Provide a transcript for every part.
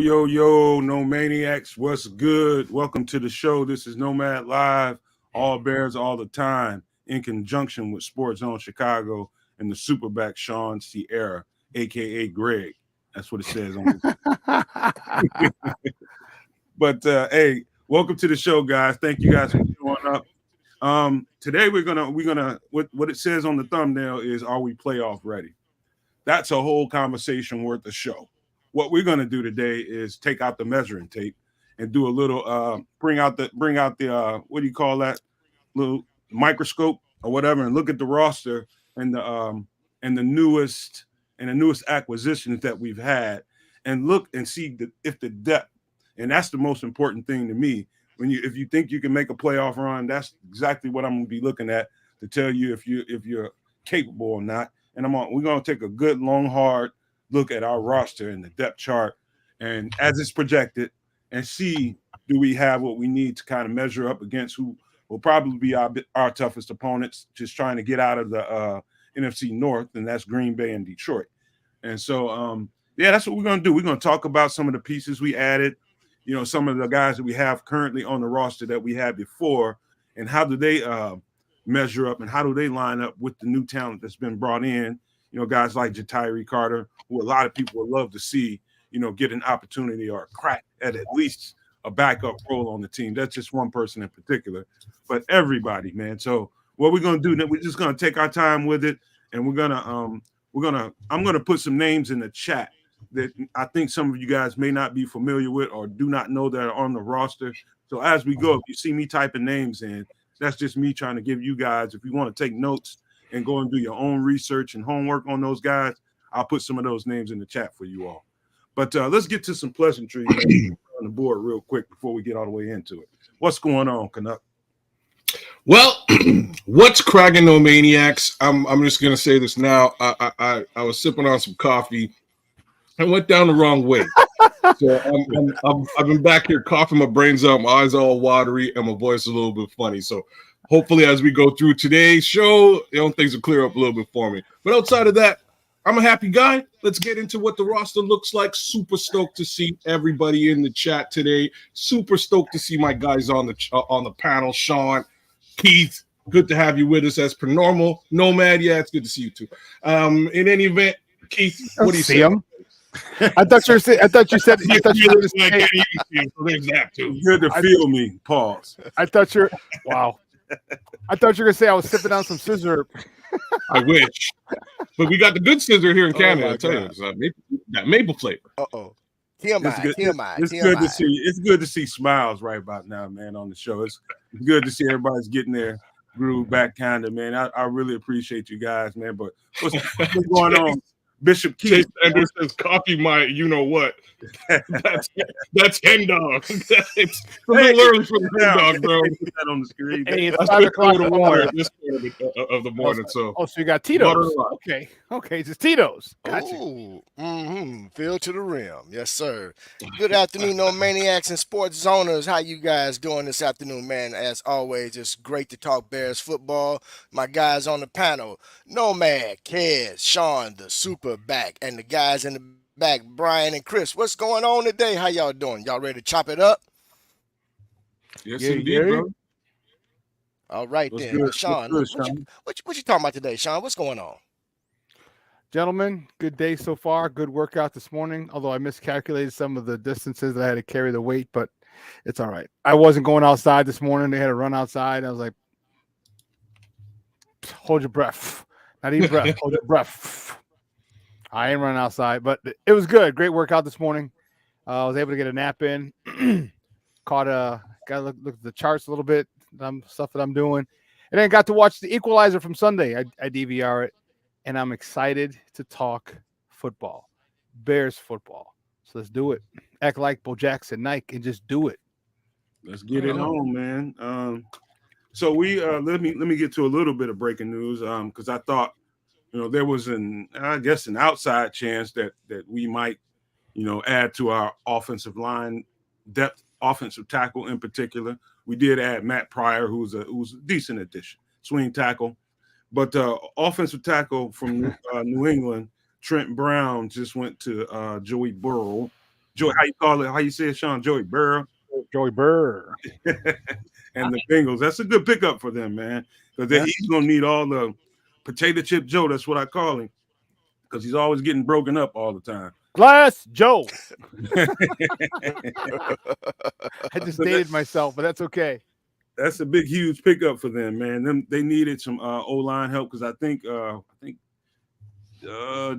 Yo, no maniacs, what's good? Welcome to the show. This is Nomad Live, all Bears all the time, in conjunction with Sports Zone Chicago and the SuperBack Shawn Sierra, aka Greg. That's what it says on it. But hey, welcome to the show, guys. Thank you guys for showing up. Today we're gonna what it says on the thumbnail is, are we playoff ready? That's a whole conversation worth a show. What we're going to do today is take out the measuring tape and do a little bring out the what do you call that, little microscope or whatever, and look at the roster and the newest acquisitions that we've had, and look and see if the depth, and that's the most important thing to me. If you think you can make a playoff run, that's exactly what I'm going to be looking at to tell you if you're capable or not. And we're going to take a good long hard look at our roster and the depth chart and as it's projected, and see, do we have what we need to kind of measure up against who will probably be our toughest opponents, just trying to get out of the NFC North, and that's Green Bay and Detroit. And so, that's what we're going to do. We're going to talk about some of the pieces we added, some of the guys that we have currently on the roster that we had before, and how do they measure up and how do they line up with the new talent that's been brought in. Guys like Ja'Tyre Carter, who a lot of people would love to see, get an opportunity or a crack at least a backup role on the team. That's just one person in particular, but everybody, man. So what we're going to do, we're just going to take our time with it, and I'm going to put some names in the chat that I think some of you guys may not be familiar with or do not know that are on the roster. So as we go, if you see me typing names in, that's just me trying to give you guys, if you want to take notes and go and do your own research and homework on those guys, I'll put some of those names in the chat for you all. But let's get to some pleasantries on the board real quick before we get all the way into it. What's going on, Canuck? Well, what's cracking, no maniacs? I'm just gonna say this now. I was sipping on some coffee and went down the wrong way. So I've been back here coughing my brains out, my eyes all watery, and my voice is a little bit funny. So hopefully, as we go through today's show, things will clear up a little bit for me. But outside of that, I'm a happy guy. Let's get into what the roster looks like. Super stoked to see everybody in the chat today. Super stoked to see my guys on the panel. Shawn, Keith, good to have you with us as per normal. Nomad, yeah, it's good to see you too. In any event, Keith, what do you say? I thought you said. There's that too. Good to feel me. Pause. Wow. I thought you were gonna say I was sipping on some scissor. I wish, but we got the good scissor here in Canada. I tell you, that maple flavor. TMI. It's good to see. It's good to see smiles right about now, man, on the show. It's good to see everybody's getting their groove back, kind of, man. I really appreciate you guys, man. But what's going on? Bishop Keith. Chase Anderson's coffee, you know what? That's hen dog. It's a little early for the hen dog, bro. Put that on the screen. Hey, it's 5 o'clock of water this part of the morning. So you got Tito's. Okay, just Tito's. Gotcha. Filled to the rim. Yes, sir. Good afternoon, no maniacs and sports zoners. How you guys doing this afternoon, man? As always, it's great to talk Bears football. My guys on the panel, Nomad, Kedz, Shawn, the SuperBack, and the guys in the back, Brian and Chris. What's going on today? How y'all doing? Y'all ready to chop it up? Yes, indeed, bro. All right, What's then. good? Shawn, What's good, what you talking about today, Shawn? What's going on? Gentlemen, good day so far. Good workout this morning, although I miscalculated some of the distances that I had to carry the weight, but it's all right. I wasn't going outside this morning. They had to run outside. I was like, hold your breath. Not even breath. Hold your breath. I ain't running outside, but it was good. Great workout this morning. I was able to get a nap in. Got to look at the charts a little bit, stuff that I'm doing. And then got to watch The Equalizer from Sunday. I DVR it. And I'm excited to talk football, Bears football. So let's do it. Act like Bo Jackson, Nike, and just do it. Let's get it home, man. So we let me get to a little bit of breaking news because I thought, there was an outside chance that we might, add to our offensive line depth, offensive tackle in particular. We did add Matt Pryor, who's a decent addition, swing tackle. But offensive tackle from New England, Trent Brown, just went to Joey Burrow. Joey, how you call it? How you say it, Sean? Joey Burrow. Joey Burr. And the Bengals. That's a good pickup for them, man. Because he's gonna need all the potato chip Joe. That's what I call him. Because he's always getting broken up all the time. Glass Joe. I just dated myself, but that's okay. That's a big, huge pickup for them, man. They needed some O-line help because I think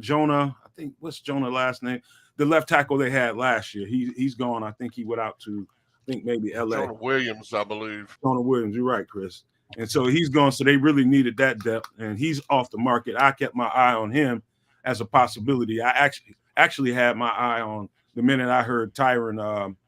Jonah. I think what's Jonah's last name? The left tackle they had last year. He's gone. I think he went out to maybe LA. Jonah Williams, I believe. Jonah Williams. You're right, Chris. And so he's gone. So they really needed that depth, and he's off the market. I kept my eye on him as a possibility. I actually had my eye on the minute I heard Tyron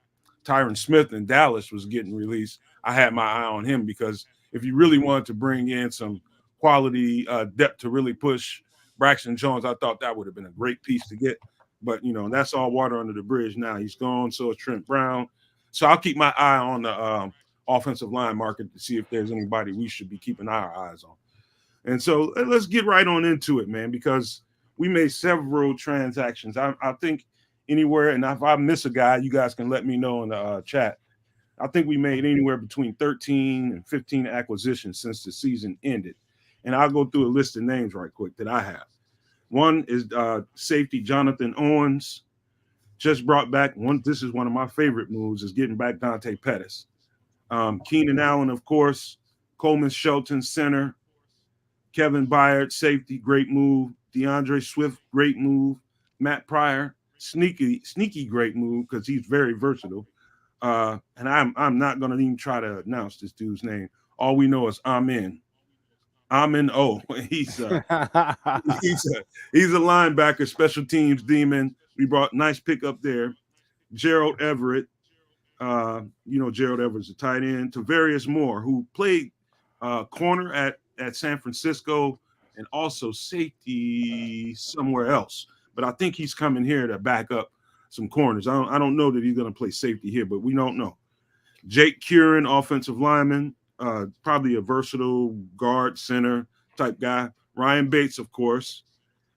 Smith in Dallas was getting released. I had my eye on him because if you really wanted to bring in some quality depth to really push Braxton Jones, I thought that would have been a great piece to get. But, that's all water under the bridge now. He's gone. So is Trent Brown. So I'll keep my eye on the offensive line market to see if there's anybody we should be keeping our eyes on. And so let's get right on into it, man, because we made several transactions. I think anywhere, and if I miss a guy, you guys can let me know in the chat. I think we made anywhere between 13 and 15 acquisitions since the season ended. And I'll go through a list of names right quick that I have. One is safety Jonathan Owens. Just brought back one. This is one of my favorite moves, is getting back Dante Pettis. Keenan Allen, of course. Coleman Shelton, center. Kevin Byard, safety, great move. DeAndre Swift, great move. Matt Pryor, sneaky great move because he's very versatile. And I'm not going to even try to announce this dude's name. All we know is Amen O. He's a linebacker, special teams demon. We brought nice pickup there. Gerald Everett, Gerald Everett's a tight end. Tavarius Moore, who played corner at San Francisco and also safety somewhere else. But I think he's coming here to back up some corners. I don't know that he's going to play safety here, but we don't know. Jake Curran, offensive lineman, probably a versatile guard center type guy. Ryan Bates, of course.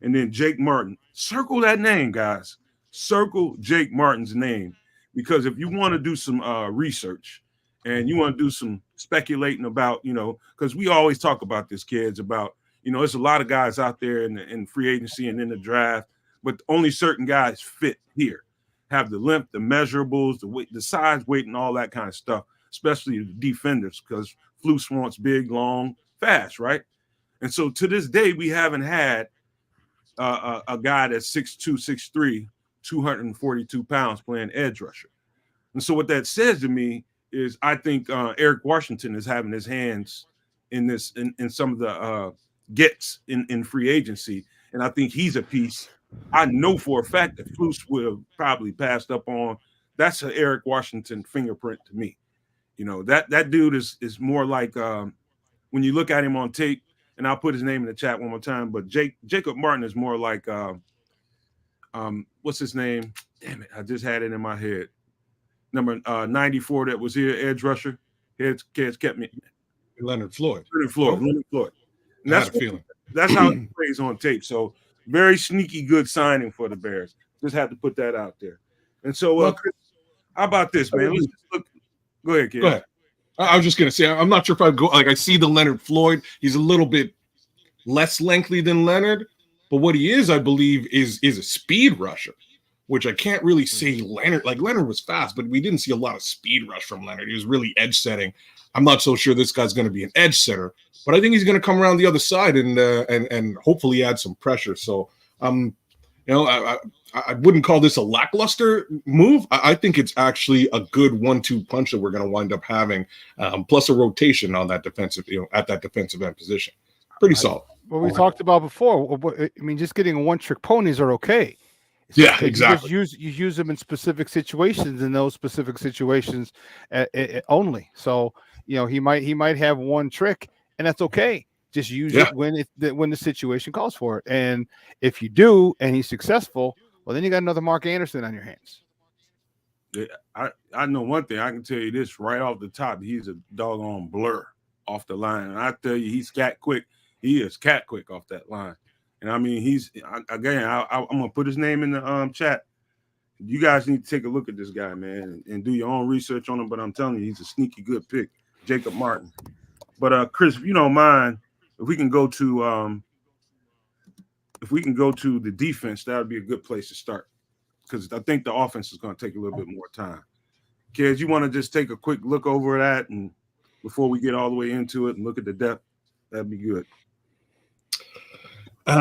And then Jake Martin. Circle that name, guys. Circle Jake Martin's name. Because if you want to do some research and you want to do some speculating about, because we always talk about this, kids, about, there's a lot of guys out there in free agency and in the draft, but only certain guys fit here, have the length, the measurables, the weight, the size, weight, and all that kind of stuff, especially the defenders, because Flus wants big, long, fast, right? And so to this day, we haven't had a guy that's 6'2", 6'3", 242 pounds playing edge rusher. And so what that says to me is I think Eric Washington is having his hands in some of the gets in free agency. And I think he's a piece I know for a fact that Flus would have probably passed up on. That's an Eric Washington fingerprint to me. That dude is more like when you look at him on tape, and I'll put his name in the chat one more time, but Jacob Martin is more like what's his name? Damn it, I just had it in my head. Number 94 that was here, edge rusher. Kids kept me. Leonard Floyd. Leonard Floyd. And that's a feeling. That's how he plays on tape. So very sneaky good signing for the Bears. Just had to put that out there. And so, Chris, how about this, man? Let's just look. Go ahead, kid. Go ahead. I was just going to say, I'm not sure if I'd go. Like, I see the Leonard Floyd. He's a little bit less lengthy than Leonard, but what he is, I believe, is a speed rusher, which I can't really say Leonard. Like, Leonard was fast, but we didn't see a lot of speed rush from Leonard. He was really edge setting. I'm not so sure this guy's going to be an edge setter, but I think he's going to come around the other side and hopefully add some pressure. So, I wouldn't call this a lackluster move. I think it's actually a good 1-2 punch that we're going to wind up having, plus a rotation on that defensive, at that defensive end position. Pretty solid. What we talked about before. I mean, just getting one-trick ponies are okay. Yeah, exactly. You use them in specific situations, in those specific situations only. So he might have one trick, and that's okay. Just use it when the situation calls for it. And if you do, and he's successful, well, then you got another Mark Anderson on your hands. Yeah, I know one thing. I can tell you this right off the top. He's a doggone blur off the line. And I tell you, he's cat quick. He is cat quick off that line. And I mean, I'm going to put his name in the chat. You guys need to take a look at this guy, man, and do your own research on him. But I'm telling you, he's a sneaky good pick, Jacob Martin. But Chris, if you don't mind, if we can go to the defense, that would be a good place to start because I think the offense is going to take a little bit more time. Kids, you want to just take a quick look over that and before we get all the way into it and look at the depth, that'd be good. Do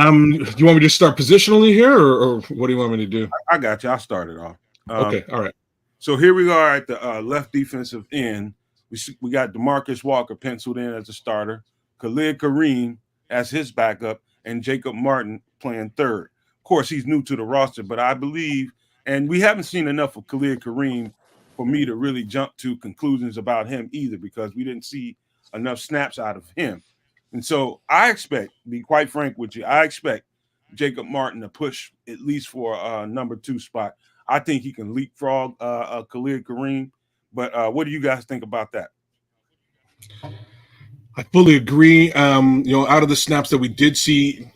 you want me to start positionally here, or what do you want me to do? I got you. I'll start it off. Okay, all right. So here we are at the left defensive end. We got DeMarcus Walker penciled in as a starter, Khalid Kareem as his backup, and Jacob Martin playing third. Of course, he's new to the roster, but I believe, and we haven't seen enough of Khalid Kareem for me to really jump to conclusions about him either, because we didn't see enough snaps out of him. And so I expect, to be quite frank with you, I expect Jacob Martin to push at least for a number 2 spot. I think he can leapfrog Khalid Kareem. But what do you guys think about that? I fully agree. Out of the snaps that we did see,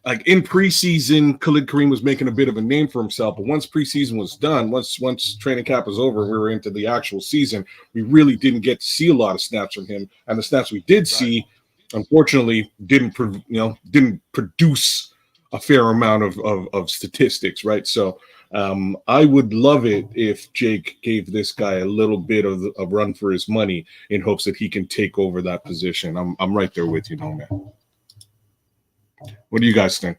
like in preseason, Khalid Kareem was making a bit of a name for himself. But once preseason was done, once training camp was over, we were into the actual season. We really didn't get to see a lot of snaps from him, and the snaps we did see, unfortunately, didn't produce a fair amount of statistics, right? So I would love it if Jake gave this guy a little bit of a run for his money in hopes that he can take over that position. I'm right there with you, Nomad. What do you guys think?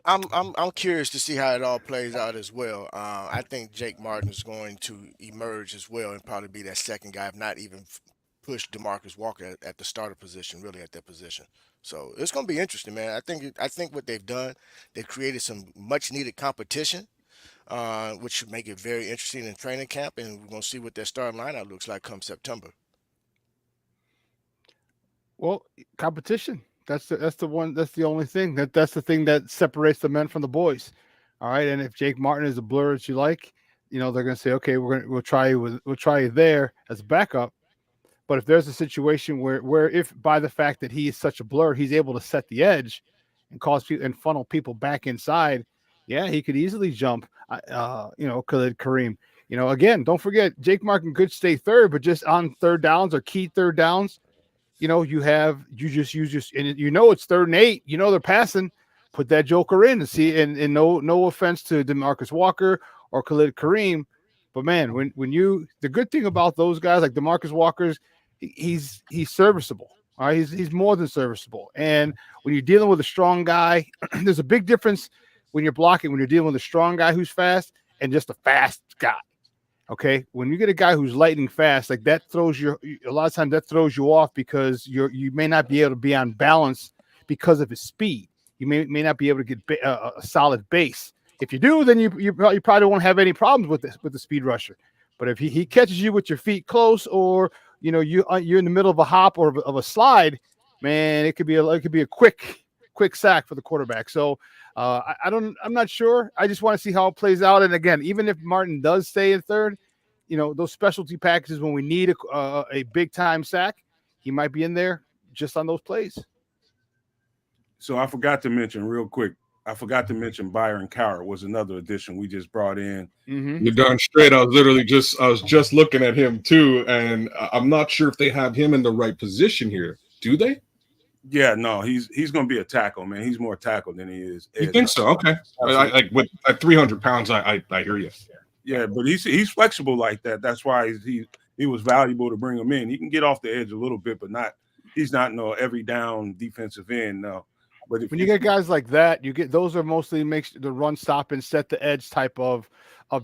I'm curious to see how it all plays out as well. I think Jake Martin is going to emerge as well and probably be that second guy, if not even push DeMarcus Walker at the starter position, really at that position. So it's going to be interesting, man. I think what they've done, they've created some much needed competition, which should make it very interesting in training camp, and we're going to see what their starting lineup looks like come September. Well, competition. That's the only thing. That's the thing that separates the men from the boys. All right. And if Jake Martin is a blur that you like, they're gonna say, okay, we'll try you there as a backup. But if there's a situation where if by the fact that he is such a blur, he's able to set the edge and cause people and funnel people back inside, yeah, he could easily jump Khalid Kareem. Again, don't forget Jake Martin could stay third, but just on third downs or key third downs. It's 3rd and 8. They're passing. Put that joker in and see. And no offense to DeMarcus Walker or Khalid Kareem, but man, the good thing about those guys like DeMarcus Walker's, he's serviceable. All right, he's more than serviceable. And when you're dealing with a strong guy, there's a big difference when you're blocking when you're dealing with a strong guy who's fast and just a fast guy. Okay, when you get a guy who's lightning fast, like that a lot of times that throws you off because you may not be able to be on balance because of his speed. You may not be able to get a solid base. If you do, then you probably won't have any problems with the speed rusher. But if he catches you with your feet close, or you're in the middle of a hop or of a slide, man, it could be a quick sack for the quarterback. So I'm not sure. I just want to see how it plays out. And again, even if Martin does stay in third, those specialty packages when we need a big time sack, he might be in there just on those plays. So I forgot to mention real quick. Byron Cowher was another addition we just brought in. Mm-hmm. You're darn straight. I was just looking at him too, and I'm not sure if they have him in the right position here. Do they? Yeah, no, he's going to be a tackle, man. He's more tackle than he is. You think so? Okay. Like with at 300 pounds, I hear you. Yeah, but he's flexible like that. That's why he was valuable to bring him in. He can get off the edge a little bit, but he's not no every down defensive end. No. But when you get guys like that, those are mostly makes the run, stop, and set the edge type of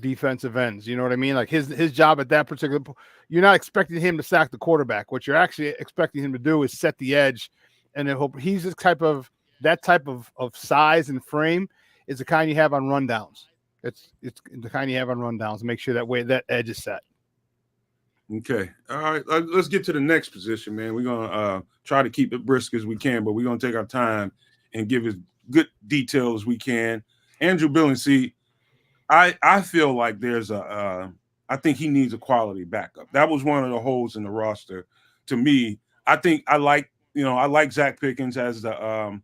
defensive ends. You know what I mean? Like his job at that particular, you're not expecting him to sack the quarterback. What you're actually expecting him to do is set the edge, and then hope he's that type of size and frame is the kind you have on rundowns. It's the kind you have on rundowns. Make sure that way that edge is set. Okay. All right. Let's get to the next position, man. We're going to try to keep it brisk as we can, but we're going to take our time and give as good detail as we can. Andrew Billingsley, I feel like I think he needs a quality backup. That was one of the holes in the roster to me. I think I like Zach Pickens as a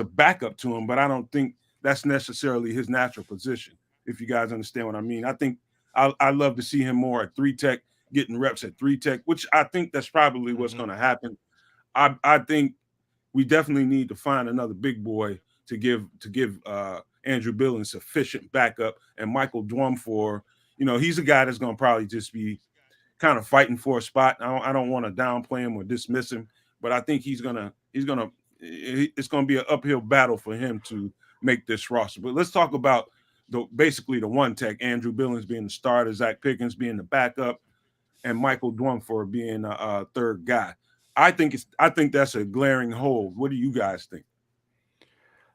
backup to him, but I don't think that's necessarily his natural position, if you guys understand what I mean. I think I love to see him more at 3-tech, getting reps at 3-tech, which I think that's probably what's going to happen. I think we definitely need to find another big boy to give Andrew Billings sufficient backup, and Michael Dwumfor, he's a guy that's going to probably just be kind of fighting for a spot. I don't want to downplay him or dismiss him, but I think it's going to be an uphill battle for him to make this roster. But let's talk about basically the 1-tech, Andrew Billings being the starter, Zach Pickens being the backup, and Michael Dwumfor being a third guy. I think that's a glaring hole. What do you guys think?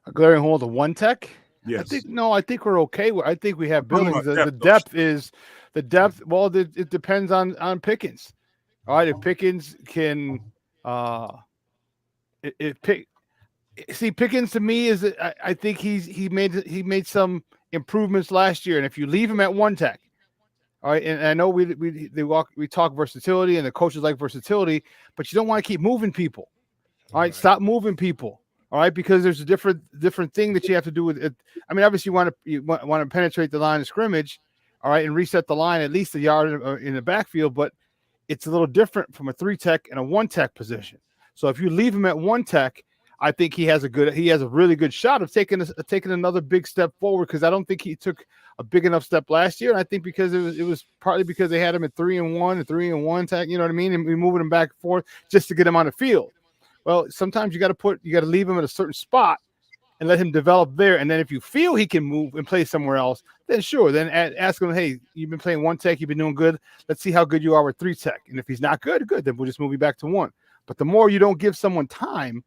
A glaring hole, the 1-tech? Yes. I think we're okay. I think we have Billings. The depth. Well, it depends on Pickens. All right, if Pickens can, Pickens to me is, I think he made some improvements last year, and if you leave him at 1-tech, all right, and I know we talk versatility, and the coaches like versatility, but you don't want to keep moving people. All right, stop moving people. All right, because there's a different thing that you have to do with it. I mean, obviously you want to penetrate the line of scrimmage, all right, and reset the line at least a yard in the backfield, but it's a little different from a 3-tech and a 1-tech position. So if you leave him at 1-tech, I think he has a really good shot of taking another big step forward, because I don't think he took a big enough step last year. And I think because it was partly because they had him at 3-1 and 3-1-tech, you know what I mean, and we moving him back and forth just to get him on the field. Well, sometimes you got to leave him at a certain spot and let him develop there. And then if you feel he can move and play somewhere else, then sure, then ask him, hey, you've been playing 1-tech, you've been doing good. Let's see how good you are with 3-tech. And if he's not good, then we'll just move you back to 1. But the more you don't give someone time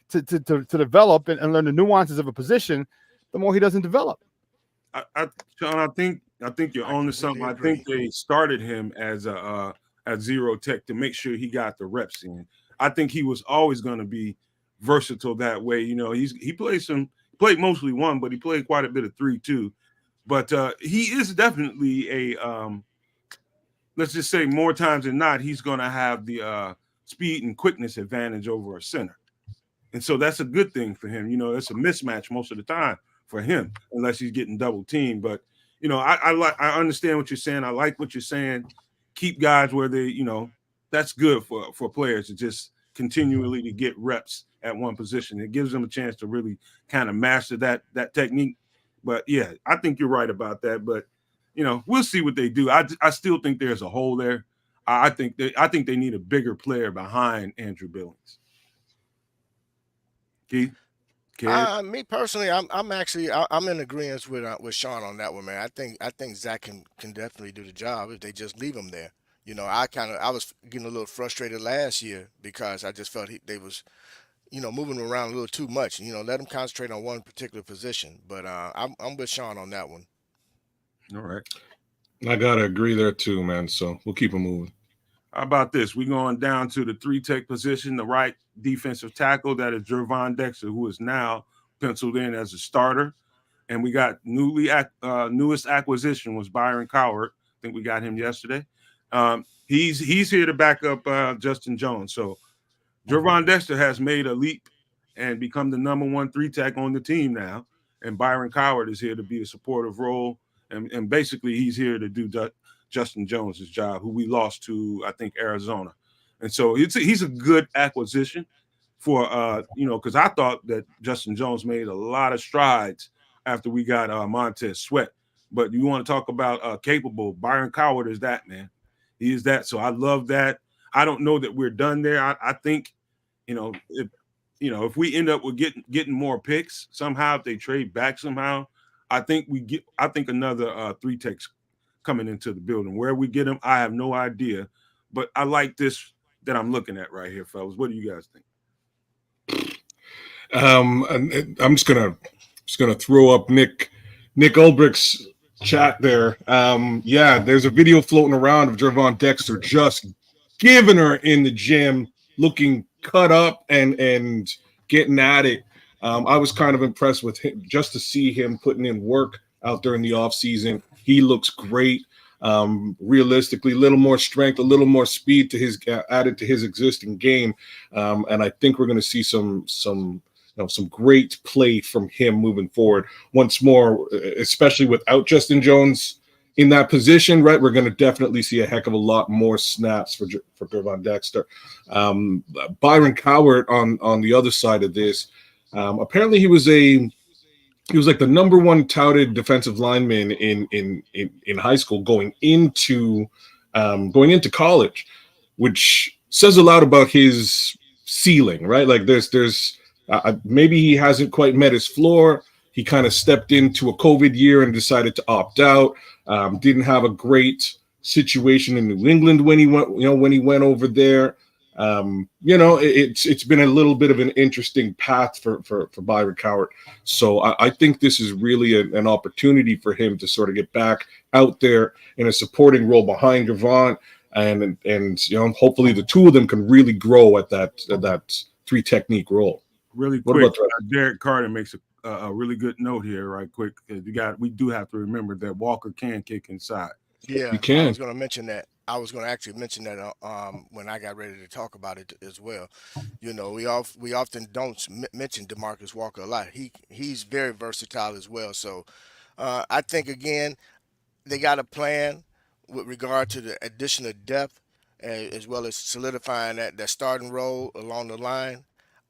to develop and learn the nuances of a position, the more he doesn't develop. Shawn, I think you're on to something. I think they started him as at 0-tech to make sure he got the reps in. I think he was always going to be versatile that way. He played mostly 1, but he played quite a bit of 3 too. But he is definitely let's just say more times than not, he's going to have the speed and quickness advantage over a center. And so that's a good thing for him. It's a mismatch most of the time for him, unless he's getting double teamed. But, I understand what you're saying. I like what you're saying. Keep guys where they, that's good for players to just continually to get reps at one position. It gives them a chance to really kind of master that technique. But yeah, I think you're right about that. But we'll see what they do. I still think there's a hole there. I think they need a bigger player behind Andrew Billings. Keith? Me personally, I'm in agreement with Shawn on that one, man. I think Zach can definitely do the job if they just leave him there. I was getting a little frustrated last year because I just felt they was, moving around a little too much. Let him concentrate on one particular position. But I'm with Shawn on that one. All right. I gotta agree there too, man. So we'll keep him moving. How about this? We're going down to the 3-tech position, the right defensive tackle. That is Gervon Dexter, who is now penciled in as a starter. And we got newest acquisition was Byron Cowart. I think we got him yesterday. He's here to back up Justin Jones. So Gervon Dexter has made a leap and become the number 1 3-tech on the team now. And Byron Cowart is here to be a supportive role. And basically he's here to do Justin Jones' job, who we lost to, I think, Arizona. And so he's a good acquisition for, because I thought that Justin Jones made a lot of strides after we got Montez Sweat. But you want to talk about capable, Byron Cowart is that, man. He is that. So I love that. I don't know that we're done there. I think, if we end up with getting more picks somehow, if they trade back somehow, I think another 3-tech's coming into the building. Where we get them, I have no idea. But I like this that I'm looking at right here, fellas. What do you guys think? I'm just gonna throw up Nick Ulbricht's chat there. There's a video floating around of Gervon Dexter just giving her in the gym, looking cut up and getting at it. I was kind of impressed with him just to see him putting in work out during the offseason. He looks great. Realistically, a little more strength, a little more speed to his added to his existing game, and I think we're going to see some some great play from him moving forward. Once more, especially without Justin Jones in that position, right? We're going to definitely see a heck of a lot more snaps for Gervon Dexter. Byron Cowart on the other side of this. Apparently, he was like the number one touted defensive lineman in high school going into college, which says a lot about his ceiling, right? Like there's maybe he hasn't quite met his floor. He kind of stepped into a COVID year and decided to opt out. Didn't have a great situation in New England when he went over there. It's been a little bit of an interesting path for Byron Cowart. So I think this is really an opportunity for him to sort of get back out there in a supporting role behind Gervon, and hopefully the two of them can really grow at that three technique role. Really quick, Derek Carter makes a really good note here, right quick. We do have to remember that Walker can kick inside. Yeah, you can. I was going to mention that. I was going to actually mention that when I got ready to talk about it as well. We often don't mention DeMarcus Walker a lot. He's very versatile as well. So I think again they got a plan with regard to the addition of depth, as well as solidifying that starting role along the line.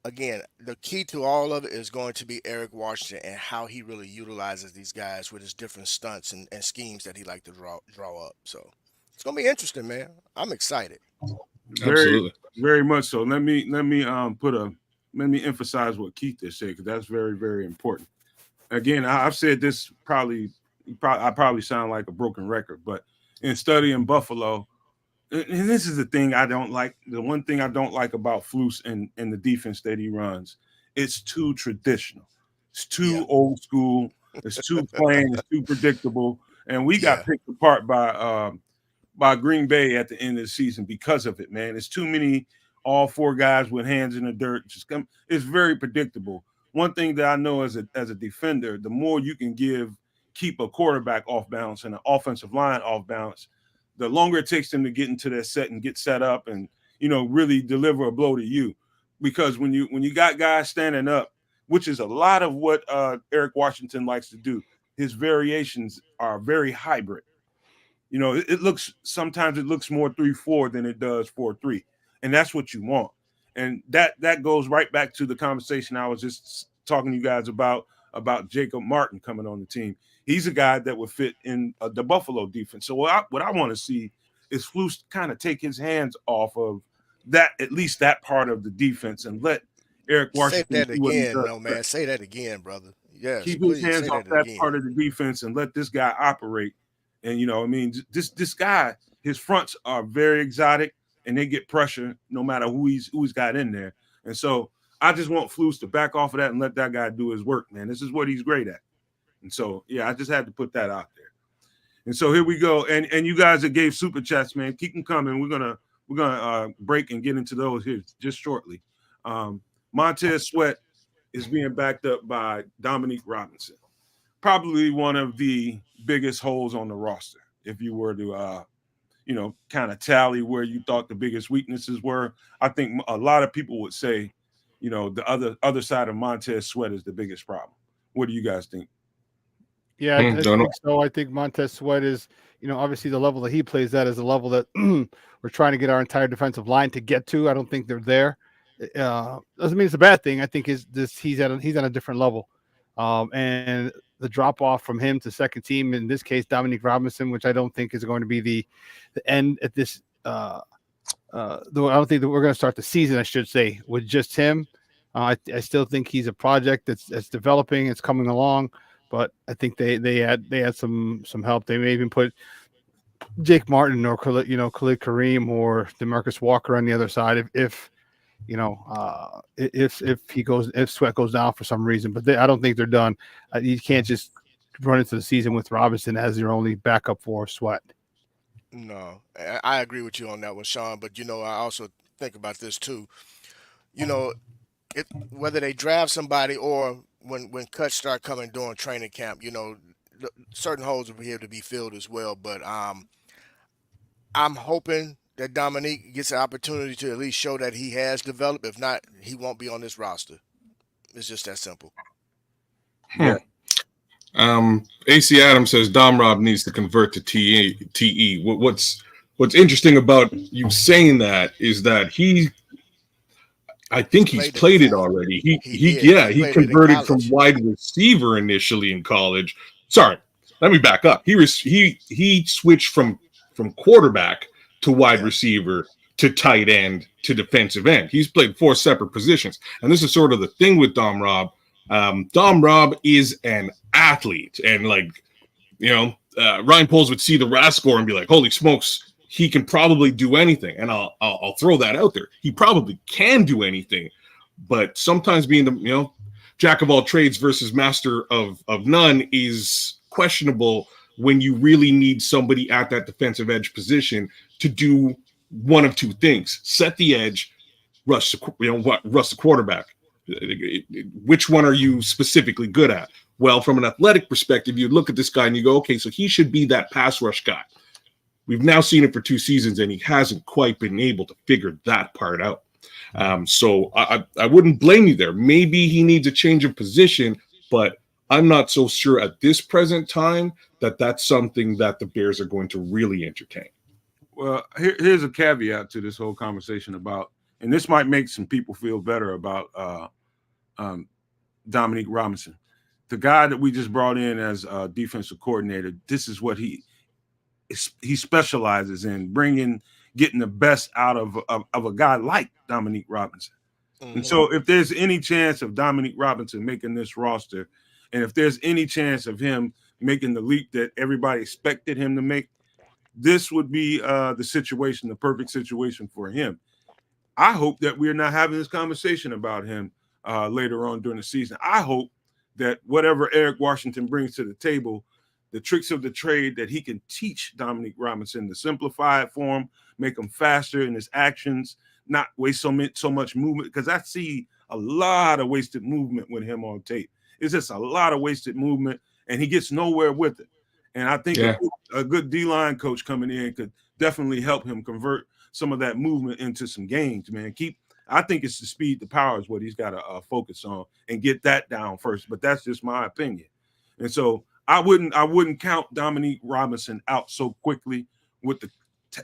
Again, the key to all of it is going to be Eric Washington and how he really utilizes these guys with his different stunts and schemes that he like to draw up. So it's gonna be interesting, man. I'm excited. Absolutely, very much so. Let me emphasize what Keith just said, because that's very, very important. Again, I've said this I probably sound like a broken record, but in studying Buffalo, and this is the thing I don't like. The one thing I don't like about Flus and the defense that he runs, it's too traditional. It's too old school. It's too plain. It's too predictable. And we got picked apart by Green Bay at the end of the season because of it, man. It's too many all four guys with hands in the dirt. It's very predictable. One thing that I know as a defender, the more you can keep a quarterback off balance and an offensive line off balance, the longer it takes them to get into their set and get set up and, really deliver a blow to you. Because when you got guys standing up, which is a lot of what Eric Washington likes to do, his variations are very hybrid. Sometimes it looks more 3-4 than it does 4-3. And that's what you want. And that goes right back to the conversation I was just talking to you guys about Jacob Martin coming on the team. He's a guy that would fit in the Buffalo defense. So what I want to see is Flus kind of take his hands off of that, at least that part of the defense, and let Eric Washington say that again, man. Say that again, brother. Yes, keep his hands off that part of the defense and let this guy operate. And this guy, his fronts are very exotic, and they get pressure no matter who he's got in there. And so I just want Flus to back off of that and let that guy do his work, man. This is what he's great at. And so, I just had to put that out there. And so here we go. And you guys that gave super chats, man, keep them coming. We're gonna break and get into those here just shortly. Montez Sweat is being backed up by Dominique Robinson, probably one of the biggest holes on the roster. If you were to, kind of tally where you thought the biggest weaknesses were, I think a lot of people would say, the other side of Montez Sweat is the biggest problem. What do you guys think? Yeah, I think so. I think Montez Sweat is, obviously the level that he plays at is the level that we're trying to get our entire defensive line to get to. I don't think they're there. Doesn't mean it's a bad thing. I think he's on a different level. And the drop off from him to second team, in this case, Dominique Robinson, which I don't think is going to be the end at this. Though I don't think that we're going to start the season, I should say, with just him. I still think he's a project that's developing. It's coming along. But I think they had some help. They may even put Jake Martin or Khalid Kareem or DeMarcus Walker on the other side if Sweat goes down for some reason. But I don't think they're done. You can't just run into the season with Robinson as your only backup for Sweat. No, I agree with you on that one, Shawn. But I also think about this too. Whether they draft somebody or when cuts start coming during training camp, certain holes will be able to be filled as well. But I'm hoping that Dominique gets an opportunity to at least show that he has developed. If not, he won't be on this roster. It's just that simple. Yeah. AC Adams says Dom Rob needs to convert to TE. What's interesting about you saying that is that I think he's played it already. He converted from wide receiver initially in college. Sorry, let me back up. He switched from quarterback to wide receiver to tight end to defensive end. He's played 4 separate positions, and this is sort of the thing with Dom Rob. Dom Rob is an athlete, and Ryan Poles would see the RAS score and be like, "Holy smokes, he can probably do anything." And I'll throw that out there. He probably can do anything, but sometimes being the jack of all trades versus master of none is questionable when you really need somebody at that defensive edge position to do one of 2 things: set the edge, rush the quarterback. Which one are you specifically good at? Well, from an athletic perspective, you look at this guy and you go, okay, so he should be that pass rush guy. We've now seen it for 2 seasons, and he hasn't quite been able to figure that part out. So I wouldn't blame you there. Maybe he needs a change of position, but I'm not so sure at this present time that that's something that the Bears are going to really entertain. Well, here's a caveat to this whole conversation about, and this might make some people feel better about Dominique Robinson. The guy that we just brought in as a defensive coordinator, this is what he specializes in, getting the best out of a guy like Dominique Robinson. Mm-hmm. And so if there's any chance of Dominique Robinson making this roster, and if there's any chance of him making the leap that everybody expected him to make, this would be the perfect situation for him. I hope that we're not having this conversation about him later on during the season. I hope that whatever Eric Washington brings to the table, the tricks of the trade, that he can teach Dominique Robinson to simplify it for him, make him faster in his actions, not waste so much movement, because I see a lot of wasted movement with him on tape. It's just a lot of wasted movement, and he gets nowhere with it. And I think a good D-line coach coming in could definitely help him convert some of that movement into some gains, man. I think it's the speed to power is what he's got to focus on and get that down first. But that's just my opinion. And so I wouldn't count Dominique Robinson out so quickly with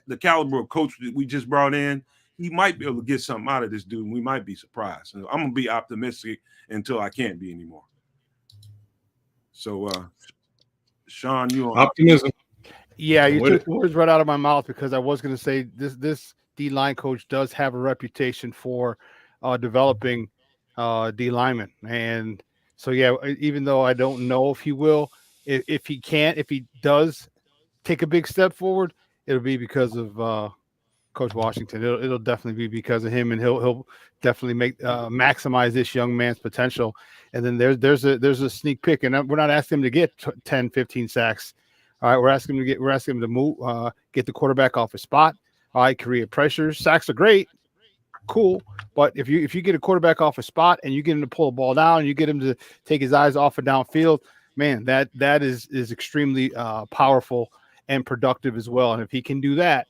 the caliber of coach that we just brought in. He might be able to get something out of this dude, and we might be surprised. And I'm gonna be optimistic until I can't be anymore. So, Shawn, you on optimism? Yeah, you took words right out of my mouth, because I was going to say this D-line coach does have a reputation for developing D linemen. And so, yeah, even though I don't know if he will, if he does take a big step forward, it'll be because of Coach Washington. It'll definitely be because of him, and he'll definitely maximize this young man's potential. And then there's a sneak pick, and we're not asking him to get 10, 15 sacks. All right, we're asking him to move, get the quarterback off his spot. All right, create pressure. Sacks are great, cool, but if you get a quarterback off a spot and you get him to pull the ball down, you get him to take his eyes off of downfield, man, that is extremely powerful and productive as well. And if he can do that,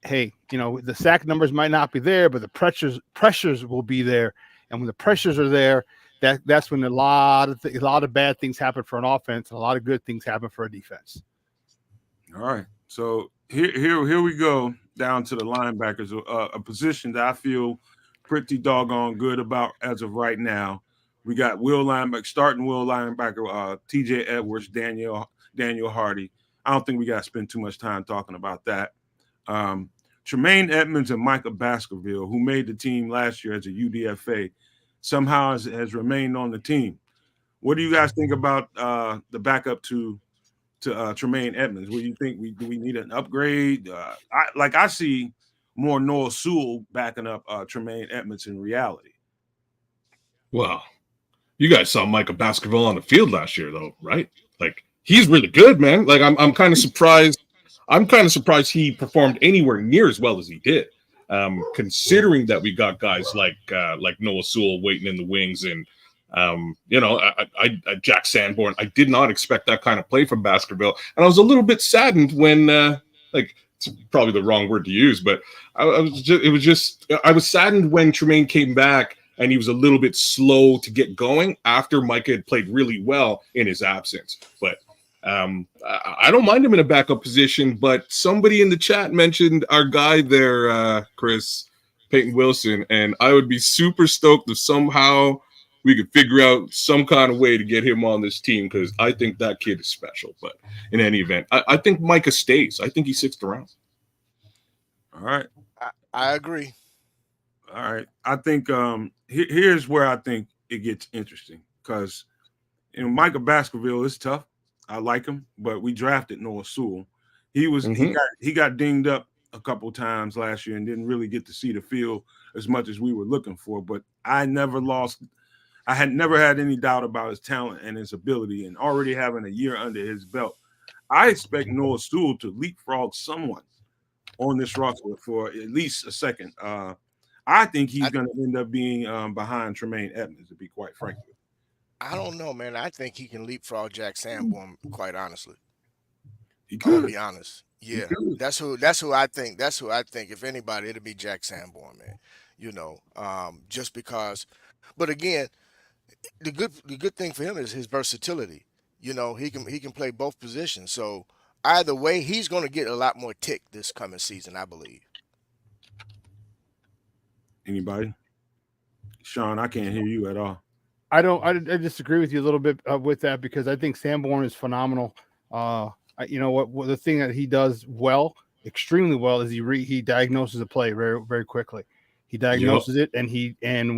hey, the sack numbers might not be there, but the pressures will be there. And when the pressures are there, that's when a lot of bad things happen for an offense, and a lot of good things happen for a defense. All right, so here we go down to the linebackers, a position that I feel pretty doggone good about as of right now. We got starting Will linebacker, T.J. Edwards, Daniel Hardy. I don't think we got to spend too much time talking about that. Tremaine Edmonds and Micah Baskerville, who made the team last year as a UDFA, somehow has remained on the team. What do you guys think about the backup to Tremaine Edmonds? What do you think? Do we need an upgrade? I see more Noah Sewell backing up Tremaine Edmonds in reality. Well, you guys saw Micah Baskerville on the field last year, though, right? Like, he's really good, man. Like, I'm kind of surprised. I'm kind of surprised he performed anywhere near as well as he did, considering that we got guys like Noah Sewell waiting in the wings, and Jack Sanborn. I did not expect that kind of play from Baskerville, and I was a little bit saddened when, it's probably the wrong word to use, but I was saddened when Tremaine came back and he was a little bit slow to get going after Micah had played really well in his absence. But I don't mind him in a backup position, but somebody in the chat mentioned our guy there, Chris, Peyton Wilson, and I would be super stoked if somehow we could figure out some kind of way to get him on this team, because I think that kid is special. But in any event, I think Micah stays. I think he's sixth round. All right. I agree. All right. I think here's where I think it gets interesting, because Micah Baskerville is tough. I like him, but we drafted Noah Sewell. He got dinged up a couple times last year and didn't really get to see the field as much as we were looking for. But I had never had any doubt about his talent and his ability, and already having a year under his belt, I expect Noah Sewell to leapfrog someone on this roster for at least a second. I think he's going to end up being behind Tremaine Edmonds, to be quite frank. I don't know, man. I think he can leapfrog Jack Sanborn, quite honestly. He I'm gonna could. be honest. Yeah, that's who I think. That's who I think. If anybody, it'll be Jack Sanborn, man. Just because. But again, the good thing for him is his versatility. He can play both positions. So either way, he's going to get a lot more tick this coming season, I believe. Anybody? Shawn, I can't hear you at all. I disagree with you a little bit with that, because I think Sanborn is phenomenal. What the thing that he does extremely well, is he diagnoses a play very, very quickly. He diagnoses it, and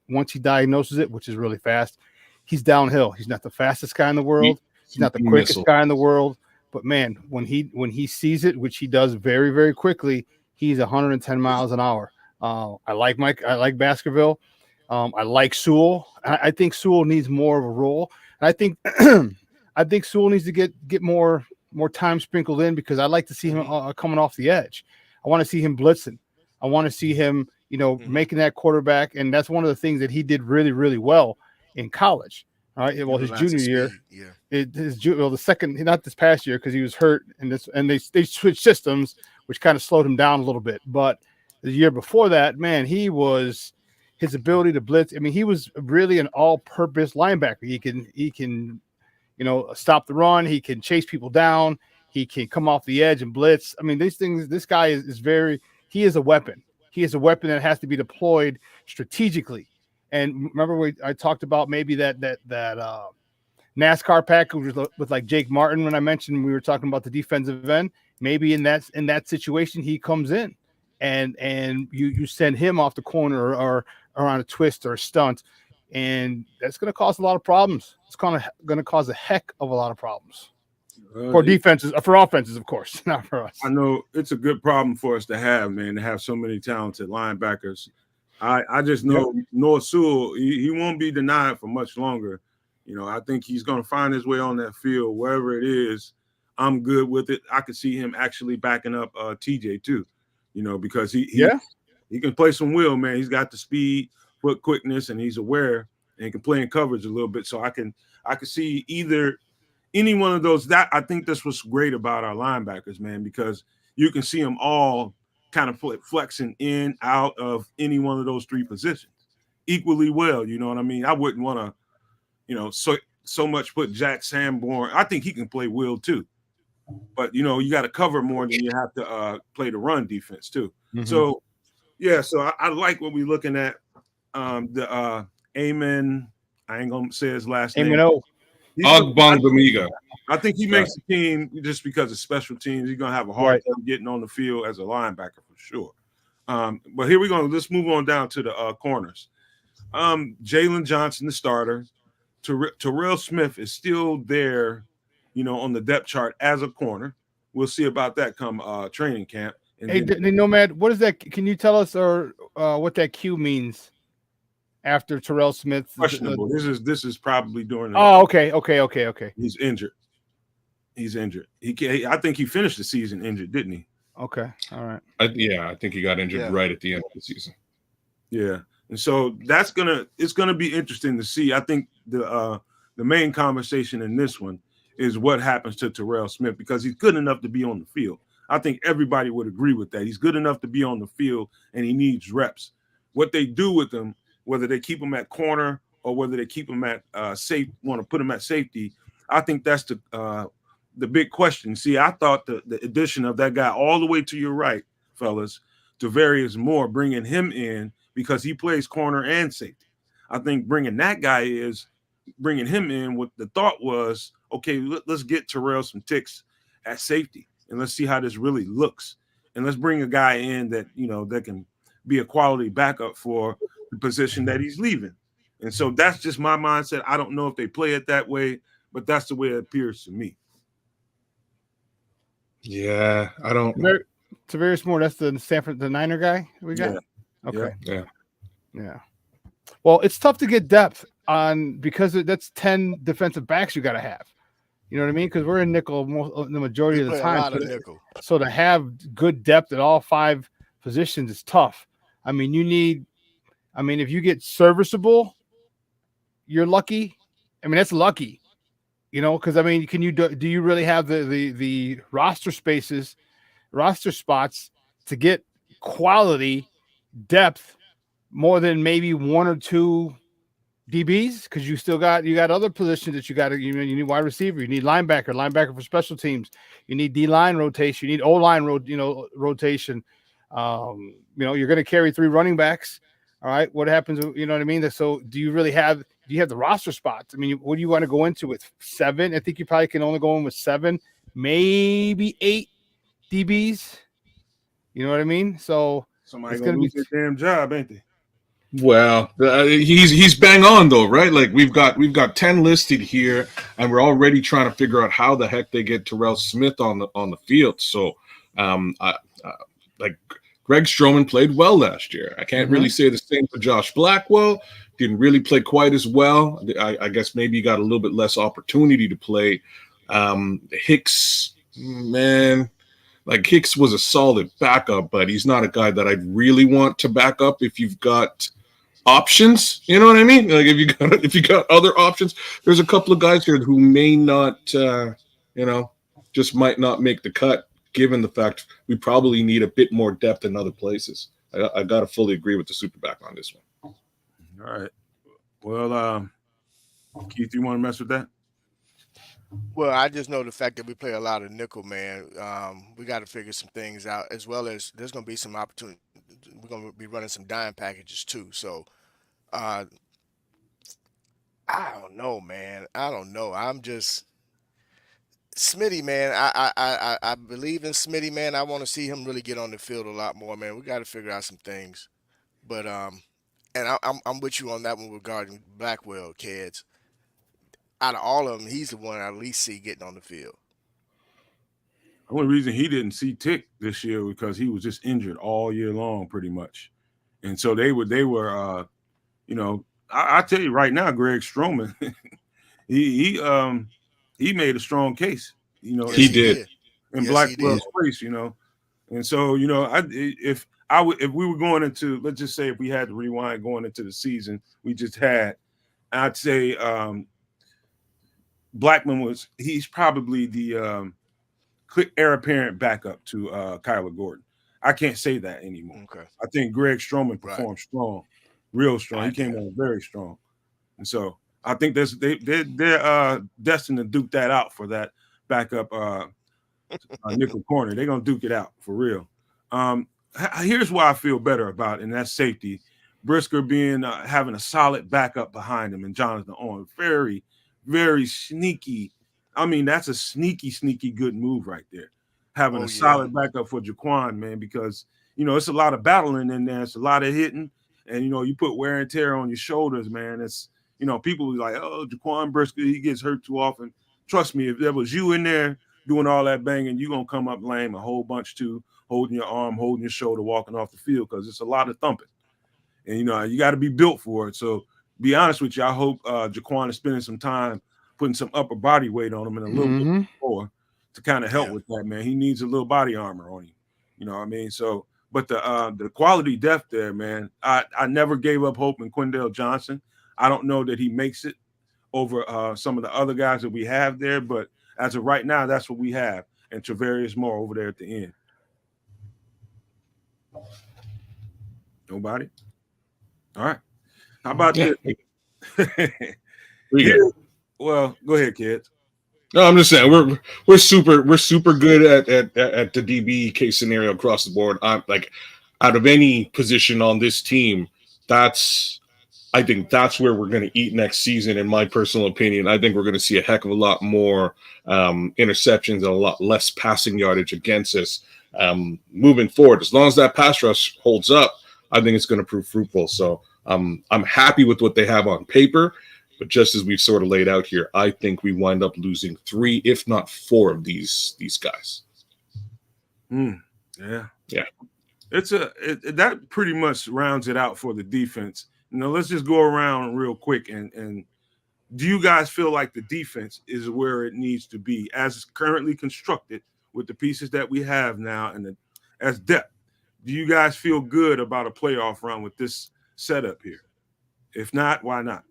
once he diagnoses it, which is really fast, he's downhill. He's not the fastest guy in the world. He's not the quickest guy in the world. But man, when he sees it, which he does very, very quickly, he's 110 miles an hour. I like Baskerville. I like Sewell. I think Sewell needs more of a role. And I think I think Sewell needs to get more time sprinkled in, because I like to see him coming off the edge. I want to see him blitzing. I want to see him, making that quarterback. And that's one of the things that he did really, really well in college. All right. Well, his junior year, the second, not this past year, because he was hurt, and they switched systems, which kind of slowed him down a little bit. But the year before that, man, his ability to blitz. I mean, he was really an all-purpose linebacker. He can, stop the run. He can chase people down. He can come off the edge and blitz. I mean, these things. This guy he is a weapon. He is a weapon that has to be deployed strategically. And remember, I talked about maybe that NASCAR package with like Jake Martin when I mentioned we were talking about the defensive end. Maybe in that situation he comes in, and you send him off the corner or on a twist or a stunt, and that's going to cause a lot of problems. It's going to cause a heck of a lot of problems for defenses, for offenses, of course, not for us. I know it's a good problem for us to have, man, to have so many talented linebackers. I just know Noah Sewell, he won't be denied for much longer. I think he's going to find his way on that field, wherever it is. I'm good with it. I could see him actually backing up TJ too, because he can play some wheel, man. He's got the speed, foot quickness, and he's aware, and he can play in coverage a little bit. So I can see either any one of those. That I think that's what's great about our linebackers, man, because you can see them all kind of flexing in, out of any one of those three positions equally well. You know what I mean? I wouldn't want to, so much put Jack Sanborn. I think he can play will too, but you got to cover more than you have to play the run defense too. Mm-hmm. So I like what we're looking at. The Amen, I ain't gonna say his last name. Ogbongbemiga. I think he makes the team just because of special teams. He's gonna have a hard time getting on the field as a linebacker for sure. But here we go. Let's move on down to the corners. Jalen Johnson, the starter. Terrell Smith is still there, on the depth chart as a corner. We'll see about that come training camp. And Nomad, what is that? Can you tell us what that Q means after Terrell Smith? Questionable. This is probably during the okay. He's injured. I think he finished the season injured, didn't he? Okay. All right. I think he got injured right at the end of the season. Yeah. And so it's gonna be interesting to see. I think the main conversation in this one is what happens to Terrell Smith, because he's good enough to be on the field. I think everybody would agree with that. He's good enough to be on the field, and he needs reps. What they do with him whether they keep him at corner or whether they keep him at want to put him at safety. I think that's the big question. See, I thought the addition of that guy all the way to your right, fellas, Tavarius Moore, bringing him in because he plays corner and safety. I think bringing him in. What the thought was, okay, let's get Terrell some ticks at safety and let's see how this really looks. And let's bring a guy in that that can be a quality backup for the position that he's leaving. And so that's just my mindset. I don't know if they play it that way, but that's the way it appears to me. Yeah, I don't. Tavarius Moore, that's the Niner guy we got. Yeah. Okay. Yeah. Well, it's tough to get depth on because that's 10 defensive backs you got to have. You know what I mean? Because we're in nickel the majority of the time. So to have good depth at all 5 positions is tough. I mean, if you get serviceable, you're lucky. I mean, that's lucky. Because do you really have the roster spots to get quality depth more than maybe 1 or 2 DBs? Because you got other positions that you need wide receiver, you need linebacker for special teams, you need D-line rotation, you need O-line rotation. You're going to carry 3 running backs. All right, what happens? You know what I mean? So do you have the roster spots? I mean, what do you want to go into with 7? I think you probably can only go in with 7, maybe 8 DBs. You know what I mean? So somebody's gonna lose their damn job, ain't they? Well, he's bang on though, right? Like we've got 10 listed here, and we're already trying to figure out how the heck they get Terrell Smith on the field. So, like Greg Stroman played well last year. I can't really say the same for Josh Blackwell. Didn't really play quite as well. I guess maybe he got a little bit less opportunity to play. Hicks, man. Like Hicks was a solid backup, but he's not a guy that I'd really want to back up if you've got options. You know what I mean? Like if you got other options, there's a couple of guys here who may not, just might not make the cut, given the fact we probably need a bit more depth in other places. I got to fully agree with the SuperBack on this one. All right. Well, Keith, you want to mess with that? Well, I just know the fact that we play a lot of nickel, man. We got to figure some things out, as well as there's going to be some opportunity. We're going to be running some dime packages too. So, I don't know, man. I don't know. I'm just Smitty, man. I believe in Smitty, man. I want to see him really get on the field a lot more, man. We got to figure out some things. But and I'm with you on that one regarding Blackwell, Kedz. Out of all of them, he's the one I at least see getting on the field. The only reason he didn't see Tick this year because he was just injured all year long, pretty much. And so they were I tell you right now, Greg Stroman, he made a strong case. He did in Blackwell's place. And so if we were going into, let's just say if we had to rewind going into the season we just had, I'd say Blackman he's probably the heir apparent backup to Kyler Gordon. I can't say that anymore. Okay. I think Greg Stroman performed strong, real strong. He came on very strong, and so I think they're destined to duke that out for that backup nickel corner. They're gonna duke it out for real. Here's why I feel better about it, and that's safety. Brisker having a solid backup behind him, and Jonathan Owen, very, very sneaky. I mean, that's a sneaky good move right there. Having a solid backup for Jaquan, man, because it's a lot of battling in there. It's a lot of hitting, and you put wear and tear on your shoulders, man. It's people are like, oh, Jaquan Brisker, he gets hurt too often. Trust me, if there was you in there doing all that banging, you're gonna come up lame a whole bunch too, holding your arm, holding your shoulder, walking off the field, because it's a lot of thumping. And you got to be built for it. So be honest with you, I hope Jaquan is spending some time putting some upper body weight on him and a little bit more to kind of help with that, man. He needs a little body armor on him. You know what I mean? So, but the quality depth there, man, I never gave up hope in Quindale Johnson. I don't know that he makes it over some of the other guys that we have there, but as of right now, that's what we have. And Tavarius Moore over there at the end. Nobody? All right. How about Yeah. this? We Here- good. well, go ahead, kids. No, I'm just saying we're super good at the DB case scenario across the board. I'm like, out of any position on this team, I think that's where we're going to eat next season. In my personal opinion, I think we're going to see a heck of a lot more interceptions and a lot less passing yardage against us moving forward. As long as that pass rush holds up, I think it's going to prove fruitful. So I'm happy with what they have on paper. But just as we've sort of laid out here, I think we wind up losing 3, if not 4, of these guys. Yeah. Yeah. That pretty much rounds it out for the defense. Let's just go around real quick and do you guys feel like the defense is where it needs to be as currently constructed with the pieces that we have now and as depth? Do you guys feel good about a playoff run with this setup here? If not, why not?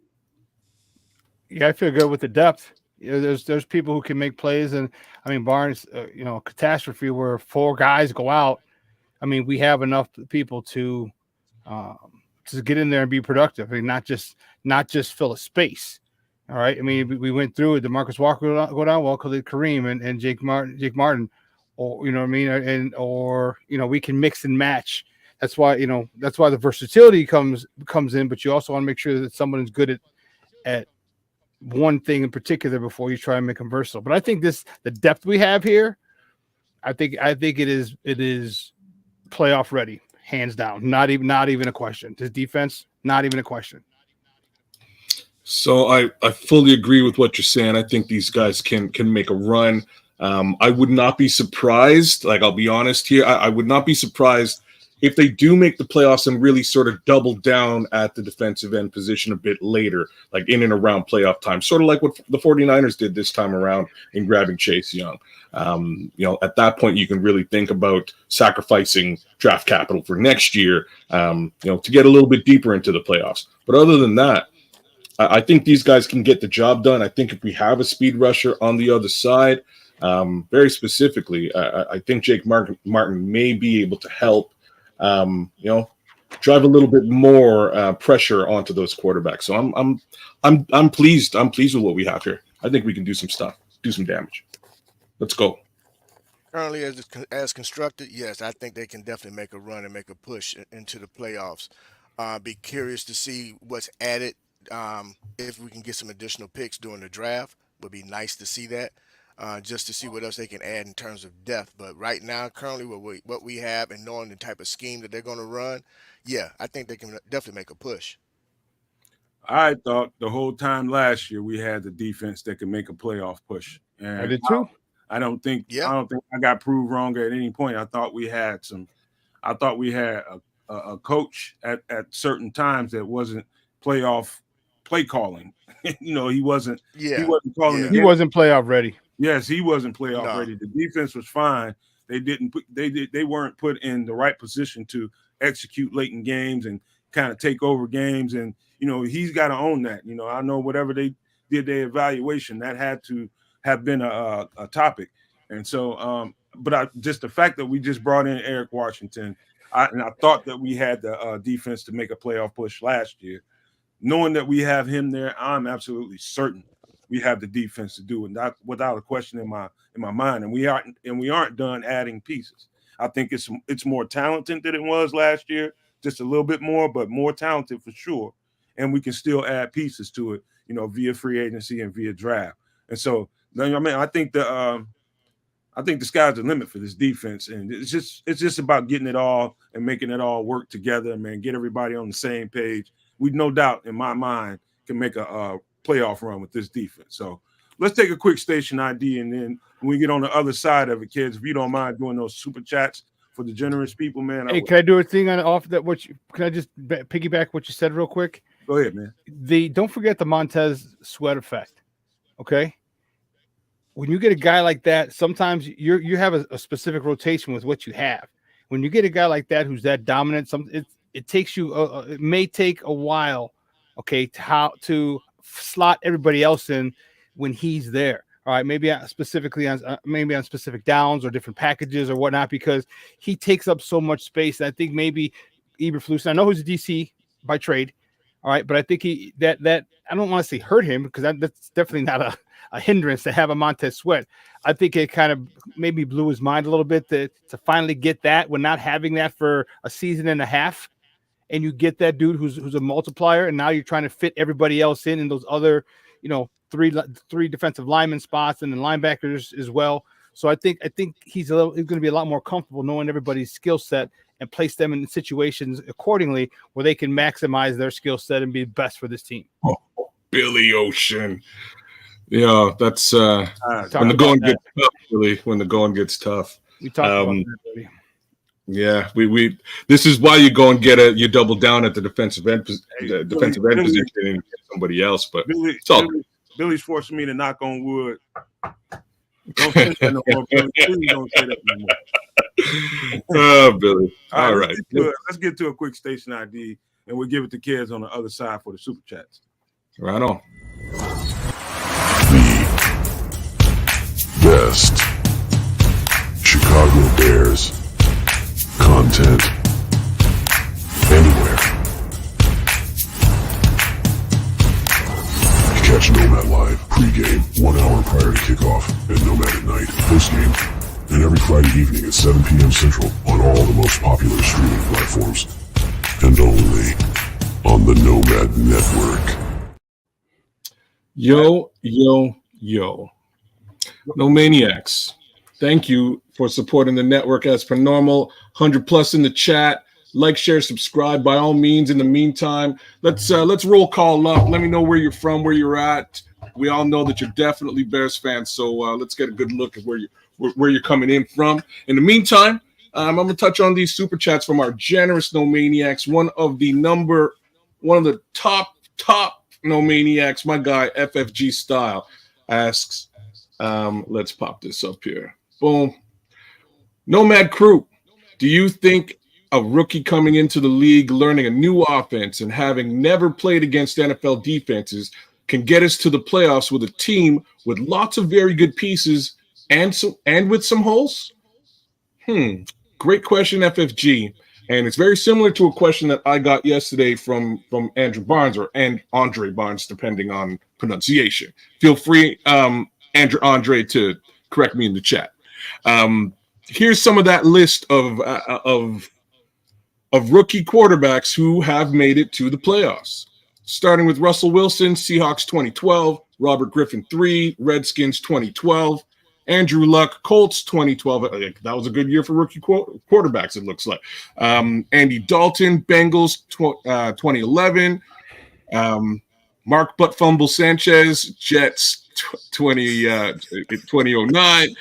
Yeah, I feel good with the depth. There's people who can make plays, and I mean Barnes, catastrophe where 4 guys go out. I mean, we have enough people to get in there and be productive. I mean, not just fill a space. All right. I mean, we went through it. DeMarcus Walker go down. Well, Kareem and Jake Martin, or you know what I mean, or we can mix and match. That's why the versatility comes in. But you also want to make sure that someone is good at one thing in particular before you try and make them versatile. But I think the depth we have here, I think it is playoff ready, hands down. Not even a question. This defense, not even a question. So I fully agree with what you're saying. I think these guys can make a run. I would not be surprised. Like, I'll be honest here. I would not be surprised if they do make the playoffs and really sort of double down at the defensive end position a bit later, like in and around playoff time, sort of like what the 49ers did this time around in grabbing Chase Young. At that point, you can really think about sacrificing draft capital for next year, to get a little bit deeper into the playoffs. But other than that, I think these guys can get the job done. I think if we have a speed rusher on the other side, very specifically, I think Jake Martin may be able to help, drive a little bit more pressure onto those quarterbacks. So I'm pleased. I'm pleased with what we have here. I think we can do some stuff, do some damage. Let's go. Currently, as constructed, yes, I think they can definitely make a run and make a push into the playoffs. Be curious to see what's added. If we can get some additional picks during the draft, would be nice to see that, just to see what else they can add in terms of depth. But right now, currently, what we have and knowing the type of scheme that they're going to run, yeah, I think they can definitely make a push. I thought the whole time last year we had the defense that could make a playoff push. And I did too. I don't think I got proved wrong at any point. I thought we had a coach at certain times that wasn't playoff play calling. He wasn't calling. Yeah. He wasn't playoff ready. Yes, he wasn't playoff ready. The defense was fine. They weren't put in the right position to execute late in games and kind of take over games. And he's got to own that. I know whatever they did their evaluation, that had to have been a topic. And so, just the fact that we just brought in Eric Washington, I thought that we had the defense to make a playoff push last year. Knowing that we have him there, I'm absolutely certain we have the defense to do it, not without a question in my mind. And we aren't done adding pieces. I think it's more talented than it was last year, just a little bit more, but more talented for sure. And we can still add pieces to it, via free agency and via draft. And so, I think the sky's the limit for this defense, and it's just about getting it all and making it all work together, man. Get everybody on the same page. We no doubt in my mind can make a playoff run with this defense. So let's take a quick station ID, and then when we get on the other side of it, kids, if you don't mind doing those super chats for the generous people, man. Hey, can I do a thing off that? Can I just piggyback what you said real quick? Go ahead, man. Don't forget the Montez Sweat effect. Okay. When you get a guy like that, sometimes you have a specific rotation with what you have. When you get a guy like that who's that dominant, it takes you. It may take a while, okay, to slot everybody else in when he's there. All right, maybe specifically on specific downs or different packages or whatnot, because he takes up so much space. And I think maybe Eberflus. I know he's a DC by trade, All right, but I think that I don't want to say hurt him because that's definitely not a hindrance to have a Montez Sweat. I think it kind of maybe blew his mind a little bit to finally get that when not having that for a season and a half, and you get that dude who's a multiplier, and now you're trying to fit everybody else in those other, three defensive lineman spots and then linebackers as well. So I think he's going to be a lot more comfortable knowing everybody's skill set and place them in situations accordingly where they can maximize their skill set and be best for this team. Oh, Billy Ocean. Yeah, that's when the going gets tough, Billy, when the going gets tough. We talked about that, buddy. Yeah, we this is why you go and you double down at the defensive end position and get somebody else. But Billy's forcing me to knock on wood. Don't say that no more, Billy. Please don't say that no more. Oh, Billy. All right. Let's get to a quick station ID, and we'll give it to kids on the other side for the super chats. Right on. The best Chicago Bears content anywhere. Catch Nomad live pregame 1 hour prior to kickoff, and Nomad at night postgame, and every Friday evening at 7 p.m. Central on all the most popular streaming platforms, and only on the Nomad Network. Yo. No Maniacs. Thank you for supporting the network as per normal. 100 plus in the chat. Like, share, subscribe by all means. In the meantime, let's roll call up. Let me know where you're from, where you're at. We all know that you're definitely Bears fans, so let's get a good look at where you're coming in from. In the meantime, I'm gonna touch on these super chats from our generous No Maniacs. One of the top No Maniacs, my guy FFG Style, asks, let's pop this up here. Boom. Nomad Crew, do you think a rookie coming into the league, learning a new offense, and having never played against NFL defenses can get us to the playoffs with a team with lots of very good pieces and with some holes? Great question, FFG. And it's very similar to a question that I got yesterday from Andrew Barnes and Andre Barnes, depending on pronunciation. Feel free, Andre, to correct me in the chat. Here's some of that list of rookie quarterbacks who have made it to the playoffs. Starting with Russell Wilson, Seahawks 2012, Robert Griffin 3, Redskins 2012, Andrew Luck, Colts 2012. That was a good year for rookie quarterbacks, it looks like. Andy Dalton, Bengals 2011. Mark Butt Fumble Sanchez, Jets 2009.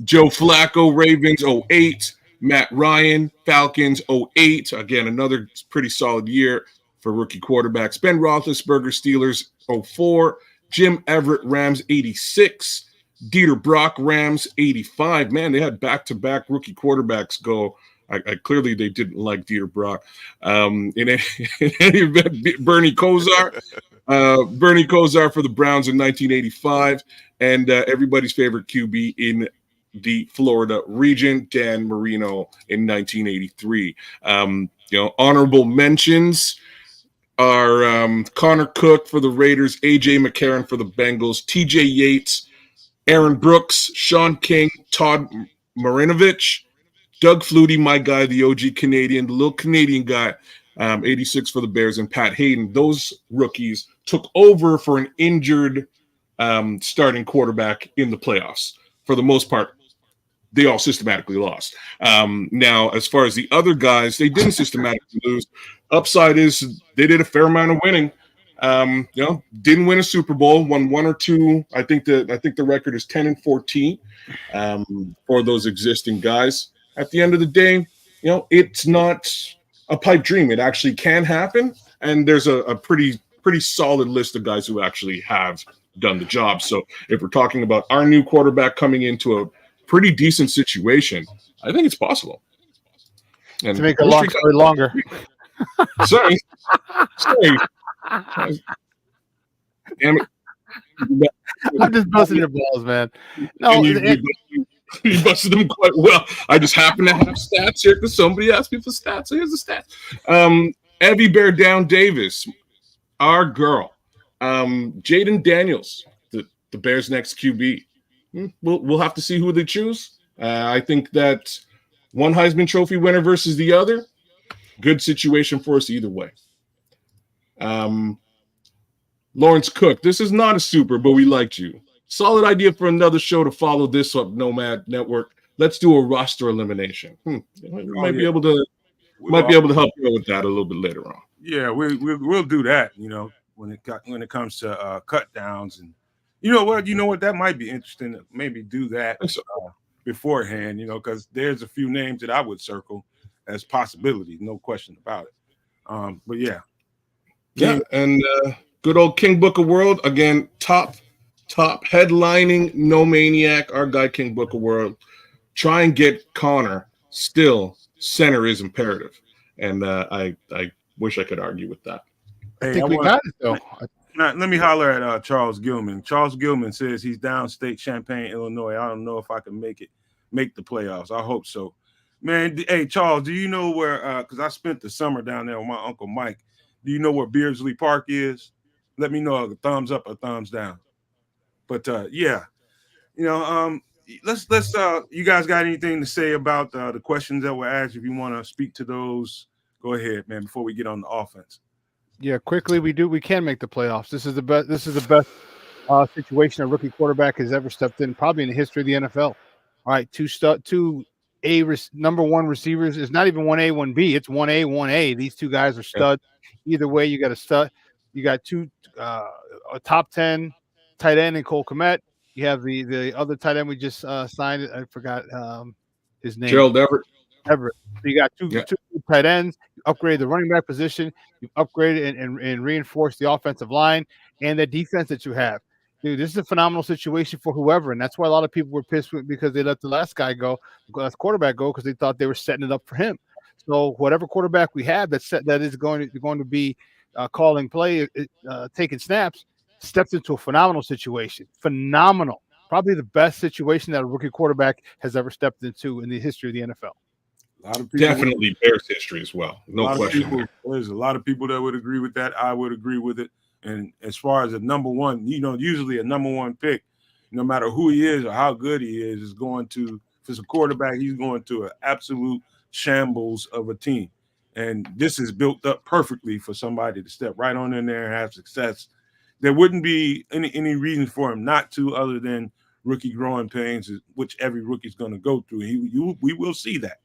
Joe Flacco, Ravens 08. Matt Ryan, Falcons 08. Again, another pretty solid year for rookie quarterbacks. Ben Roethlisberger, Steelers 04. Jim Everett, Rams 86. Dieter Brock, Rams 85. Man, they had back-to-back rookie quarterbacks go. Clearly they didn't like Dieter Brock. In any event, Bernie Kosar. Bernie Kosar for the Browns in 1985. And everybody's favorite QB in the Florida region, Dan Marino in 1983. Honorable mentions are Connor Cook for the Raiders, A.J. McCarron for the Bengals, T.J. Yates, Aaron Brooks, Sean King, Todd Marinovich, Doug Flutie, my guy, the OG Canadian, the little Canadian guy, 86 for the Bears, and Pat Hayden. Those rookies took over for an injured starting quarterback in the playoffs. For the most part, they all systematically lost. Now, as far as the other guys, they didn't systematically lose. Upside is they did a fair amount of winning. Didn't win a Super Bowl, won one or two. I think the record is 10-14 for those existing guys. At the end of the day, it's not a pipe dream. It actually can happen, and there's a pretty solid list of guys who actually have done the job. So if we're talking about our new quarterback coming into a pretty decent situation, I think it's possible. And to make a long story longer. Sorry. Damn it. I'm just busting your balls, man. No, you busted them quite well. I just happen to have stats here because somebody asked me for stats. So here's the stats. Evie Bear Down Davis. our girl, Jaden Daniels, the Bears' next QB. We'll have to see who they choose. I think that one Heisman Trophy winner versus the other, good situation for us either way. Lawrence Cook, this is not a super, but we liked you. Solid idea for another show to follow this up, Nomad Network. Let's do a roster elimination. We might be able to help you with that a little bit later on. Yeah, we'll do that. When it comes to cut downs, and you know what, that might be interesting to maybe do that beforehand. Because there's a few names that I would circle as possibilities, no question about it. But yeah, and good old King Booker World again, top headlining No Maniac, our guy King Booker World. Try and get Connor. Still, center is imperative, and I wish I could argue with that. I think we got it though. Let me holler at Charles Gilman. Charles Gilman says he's downstate Champaign, Illinois. I don't know if I can make the playoffs. I hope so, man. Hey, Charles, do you know where? Because I spent the summer down there with my Uncle Mike. Do you know where Beardsley Park is? Let me know a thumbs up or thumbs down. But yeah, let's you guys got anything to say about the questions that were asked? If you want to speak to those, go ahead, man, before we get on the offense. Yeah, quickly, we can make the playoffs. This is the best situation a rookie quarterback has ever stepped in, probably in the history of the NFL. All right, two number one receivers. It's not even 1A, 1B. It's 1A, 1A. These two guys are studs. Either way, you got a stud. You got a top 10 tight end in Cole Kmet. You have the other tight end we just signed. I forgot his name. Gerald Everett. So you got two tight ends. You upgraded the running back position. You've upgraded and reinforced the offensive line and the defense that you have. Dude, this is a phenomenal situation for whoever, and that's why a lot of people were pissed because they let the last quarterback go, because they thought they were setting it up for him. So whatever quarterback we have that is going to be calling play, taking snaps, steps into a phenomenal situation. Phenomenal. Probably the best situation that a rookie quarterback has ever stepped into in the history of the NFL. Definitely Bears history as well. No question. There's a lot of people that would agree with that. I would agree with it. And as far as a number one, usually a number one pick, no matter who he is or how good he is going to, if it's a quarterback, he's going to an absolute shambles of a team. And this is built up perfectly for somebody to step right on in there and have success. There wouldn't be any reason for him not to, other than rookie growing pains, which every rookie's going to go through. We will see that.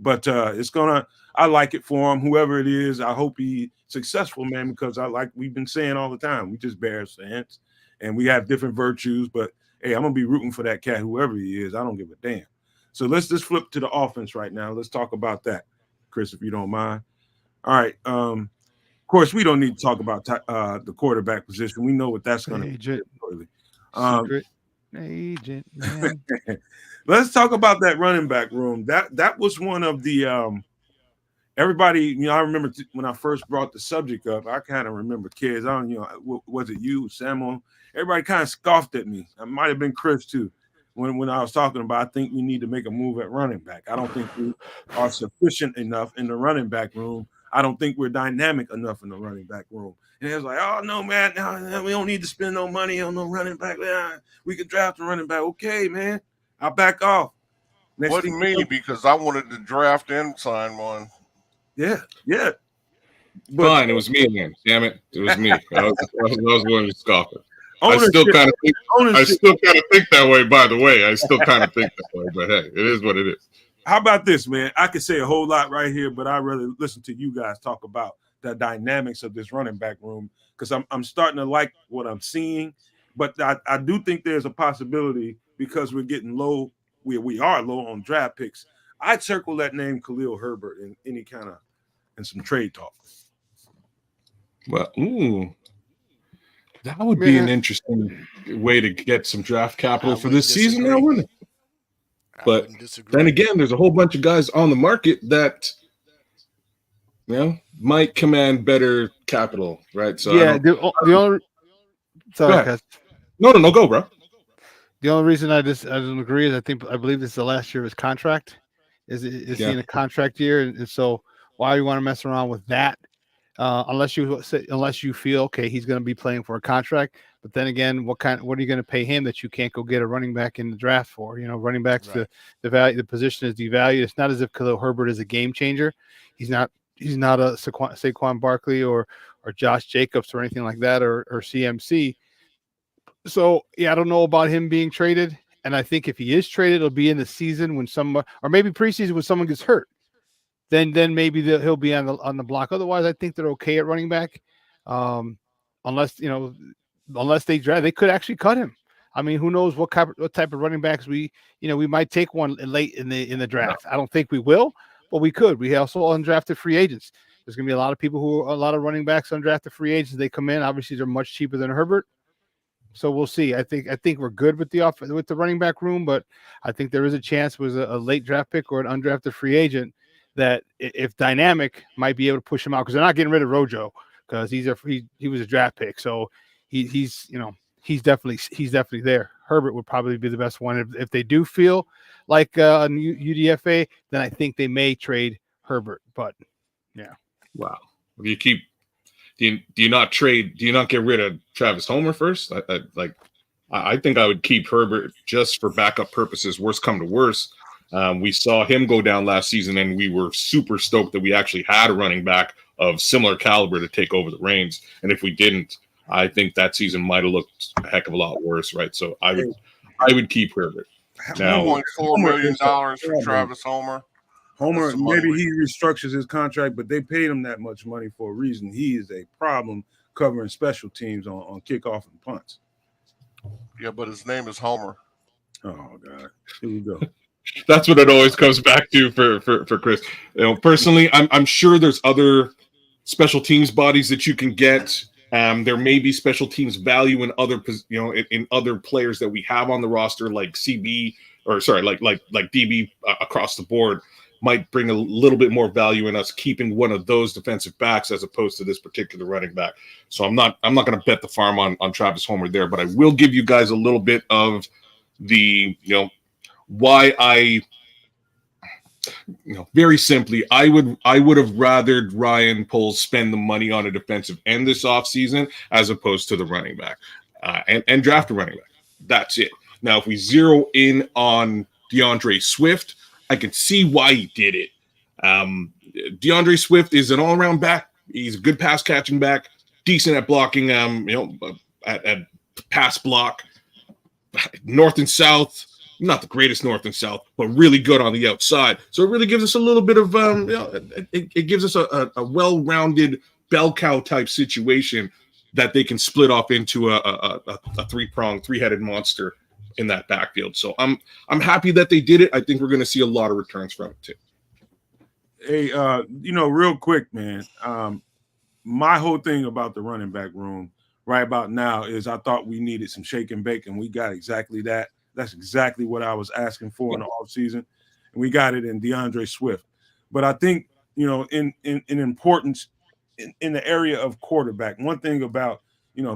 But I like it for him, whoever it is. I hope he's successful, man, because we've been saying all the time, we just Bears fans and we have different virtues. But hey, I'm gonna be rooting for that cat, whoever he is. I don't give a damn. So let's just flip to the offense right now. Let's talk about that, Chris, if you don't mind. All right. Of course, we don't need to talk about the quarterback position. We know what that's going to be. Secret agent, man. Let's talk about that running back room. That was one of the everybody. I remember when I first brought the subject up. I kind of remember kids. I don't. Was it you, Samuel? Everybody kind of scoffed at me. It might have been Chris too. When I was talking about, I think we need to make a move at running back. I don't think we are sufficient enough in the running back room. I don't think we're dynamic enough in the running back room. And it was like, oh, no, man, no, we don't need to spend no money on no running back. We could draft a running back. Okay, man, I'll back off. Wasn't me, because I wanted to draft and sign one. Yeah. Fine, it was me again. Damn it, it was me. I was one of the scoffers. I still kind of think that way, by the way. I still kind of think that way, but hey, it is what it is. How about this, man? I could say a whole lot right here, but I'd rather listen to you guys talk about the dynamics of this running back room, because I'm starting to like what I'm seeing. But I do think there's a possibility, because we're getting low. We are low on draft picks. I'd circle that name Khalil Herbert in any kind of in some trade talk. Well, that would be an interesting way to get some draft capital for this season, now, wouldn't it? But then again, there's a whole bunch of guys on the market that, might command better capital, right? So yeah, the only. Sorry, go. No, go, bro. The only reason I don't agree is I believe this is the last year of his contract. Is he in a contract year, and so why you want to mess around with that? unless you feel okay he's going to be playing for a contract. But then again, what are you going to pay him that you can't go get a running back in the draft for? Running backs, Right. the value, the position is devalued. It's not as if Khalil Herbert is a game changer. He's not a Saquon Barkley or Josh Jacobs or anything like that, or CMC. So yeah, I don't know about him being traded. And I think if he is traded, it'll be in the season when someone, or maybe preseason when someone gets hurt. Then maybe he'll be on the block. Otherwise, I think they're okay at running back, unless they draft. They could actually cut him. I mean, who knows what type of running backs we might take one late in the draft. I don't think we will, but we could. We also undrafted free agents. There's going to be a lot of running backs undrafted free agents. They come in. Obviously, they're much cheaper than Herbert. So we'll see. I think we're good with the running back room, but I think there is a chance with a late draft pick or an undrafted free agent that if dynamic might be able to push him out, because they're not getting rid of Rojo because he was a draft pick. So he's definitely there. Herbert would probably be the best one. If they do feel like a UDFA, then I think they may trade Herbert. But yeah. Wow. If you keep, do you not get rid of Travis Homer first? I think I would keep Herbert just for backup purposes. Worst come to worst. We saw him go down last season, and we were super stoked that we actually had a running back of similar caliber to take over the reins. And if we didn't, I think that season might have looked a heck of a lot worse, right? So I would keep Herbert. Now, $1.4 million for Travis Homer. Homer, maybe he restructures his contract, but they paid him that much money for a reason. He is a problem covering special teams on kickoff and punts. Yeah, but his name is Homer. Oh God, here we go. That's what it always comes back to for Chris. Personally, I'm sure there's other special teams bodies that you can get. There may be special teams value in other in other players that we have on the roster, like CB or sorry, like DB across the board. Might bring a little bit more value in us keeping one of those defensive backs as opposed to this particular running back. So I'm not going to bet the farm on Travis Homer there, but I will give you guys a little bit of the why I very simply I would have rathered Ryan Poles spend the money on a defensive end this offseason as opposed to the running back and draft a running back. That's it. Now if we zero in on DeAndre Swift, I can see why he did it. DeAndre Swift is an all-around back. He's a good pass-catching back, decent at blocking, at pass block, north and south. Not the greatest north and south, but really good on the outside. So it really gives us a little bit of, it gives us a well-rounded bell cow type situation that they can split off into a three-pronged, three-headed monster in that backfield. So I'm happy that they did it. I think we're going to see a lot of returns from it too. Hey, real quick, man. My whole thing about the running back room right about now is I thought we needed some shake and bake, and we got exactly that. That's exactly what I was asking for in the offseason, and we got it in DeAndre Swift. But I think, in importance in the area of quarterback, one thing about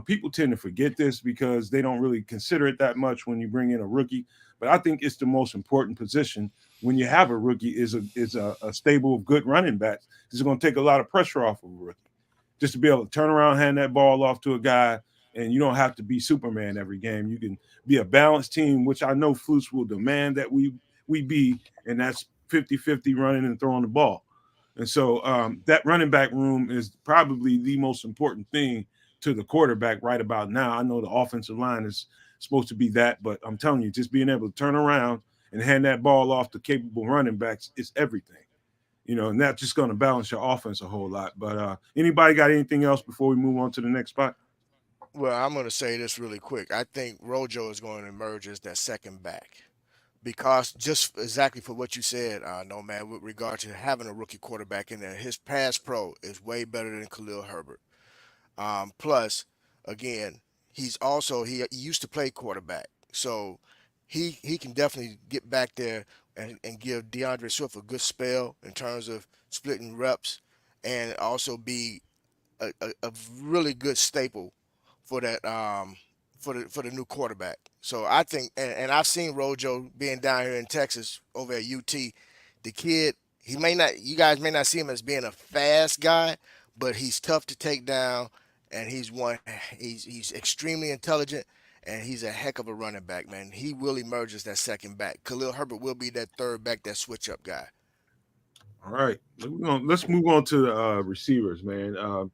people tend to forget this because they don't really consider it that much when you bring in a rookie. But I think it's the most important position when you have a rookie is a stable of good running backs. It's going to take a lot of pressure off of a rookie just to be able to turn around, hand that ball off to a guy, and you don't have to be Superman every game. You can be a balanced team, which I know Flus will demand that we be, and that's 50-50 running and throwing the ball. And so that running back room is probably the most important thing to the quarterback right about now. I know the offensive line is supposed to be that, but I'm telling you, just being able to turn around and hand that ball off to capable running backs is everything. And that's just going to balance your offense a whole lot. But anybody got anything else before we move on to the next spot? Well, I'm going to say this really quick. I think Rojo is going to emerge as that second back because just exactly for what you said, Nomad, with regard to having a rookie quarterback in there, his pass pro is way better than Khalil Herbert. Plus, again, he used to play quarterback, so he can definitely get back there and give DeAndre Swift a good spell in terms of splitting reps, and also be a really good staple for that for the new quarterback. So I think, and I've seen Rojo being down here in Texas over at UT. The kid, you guys may not see him as being a fast guy, but he's tough to take down, and he's extremely intelligent, and he's a heck of a running back, man. He will emerge as that second back. Khalil Herbert will be that third back, that switch up guy. All right, let's move on to the receivers, man.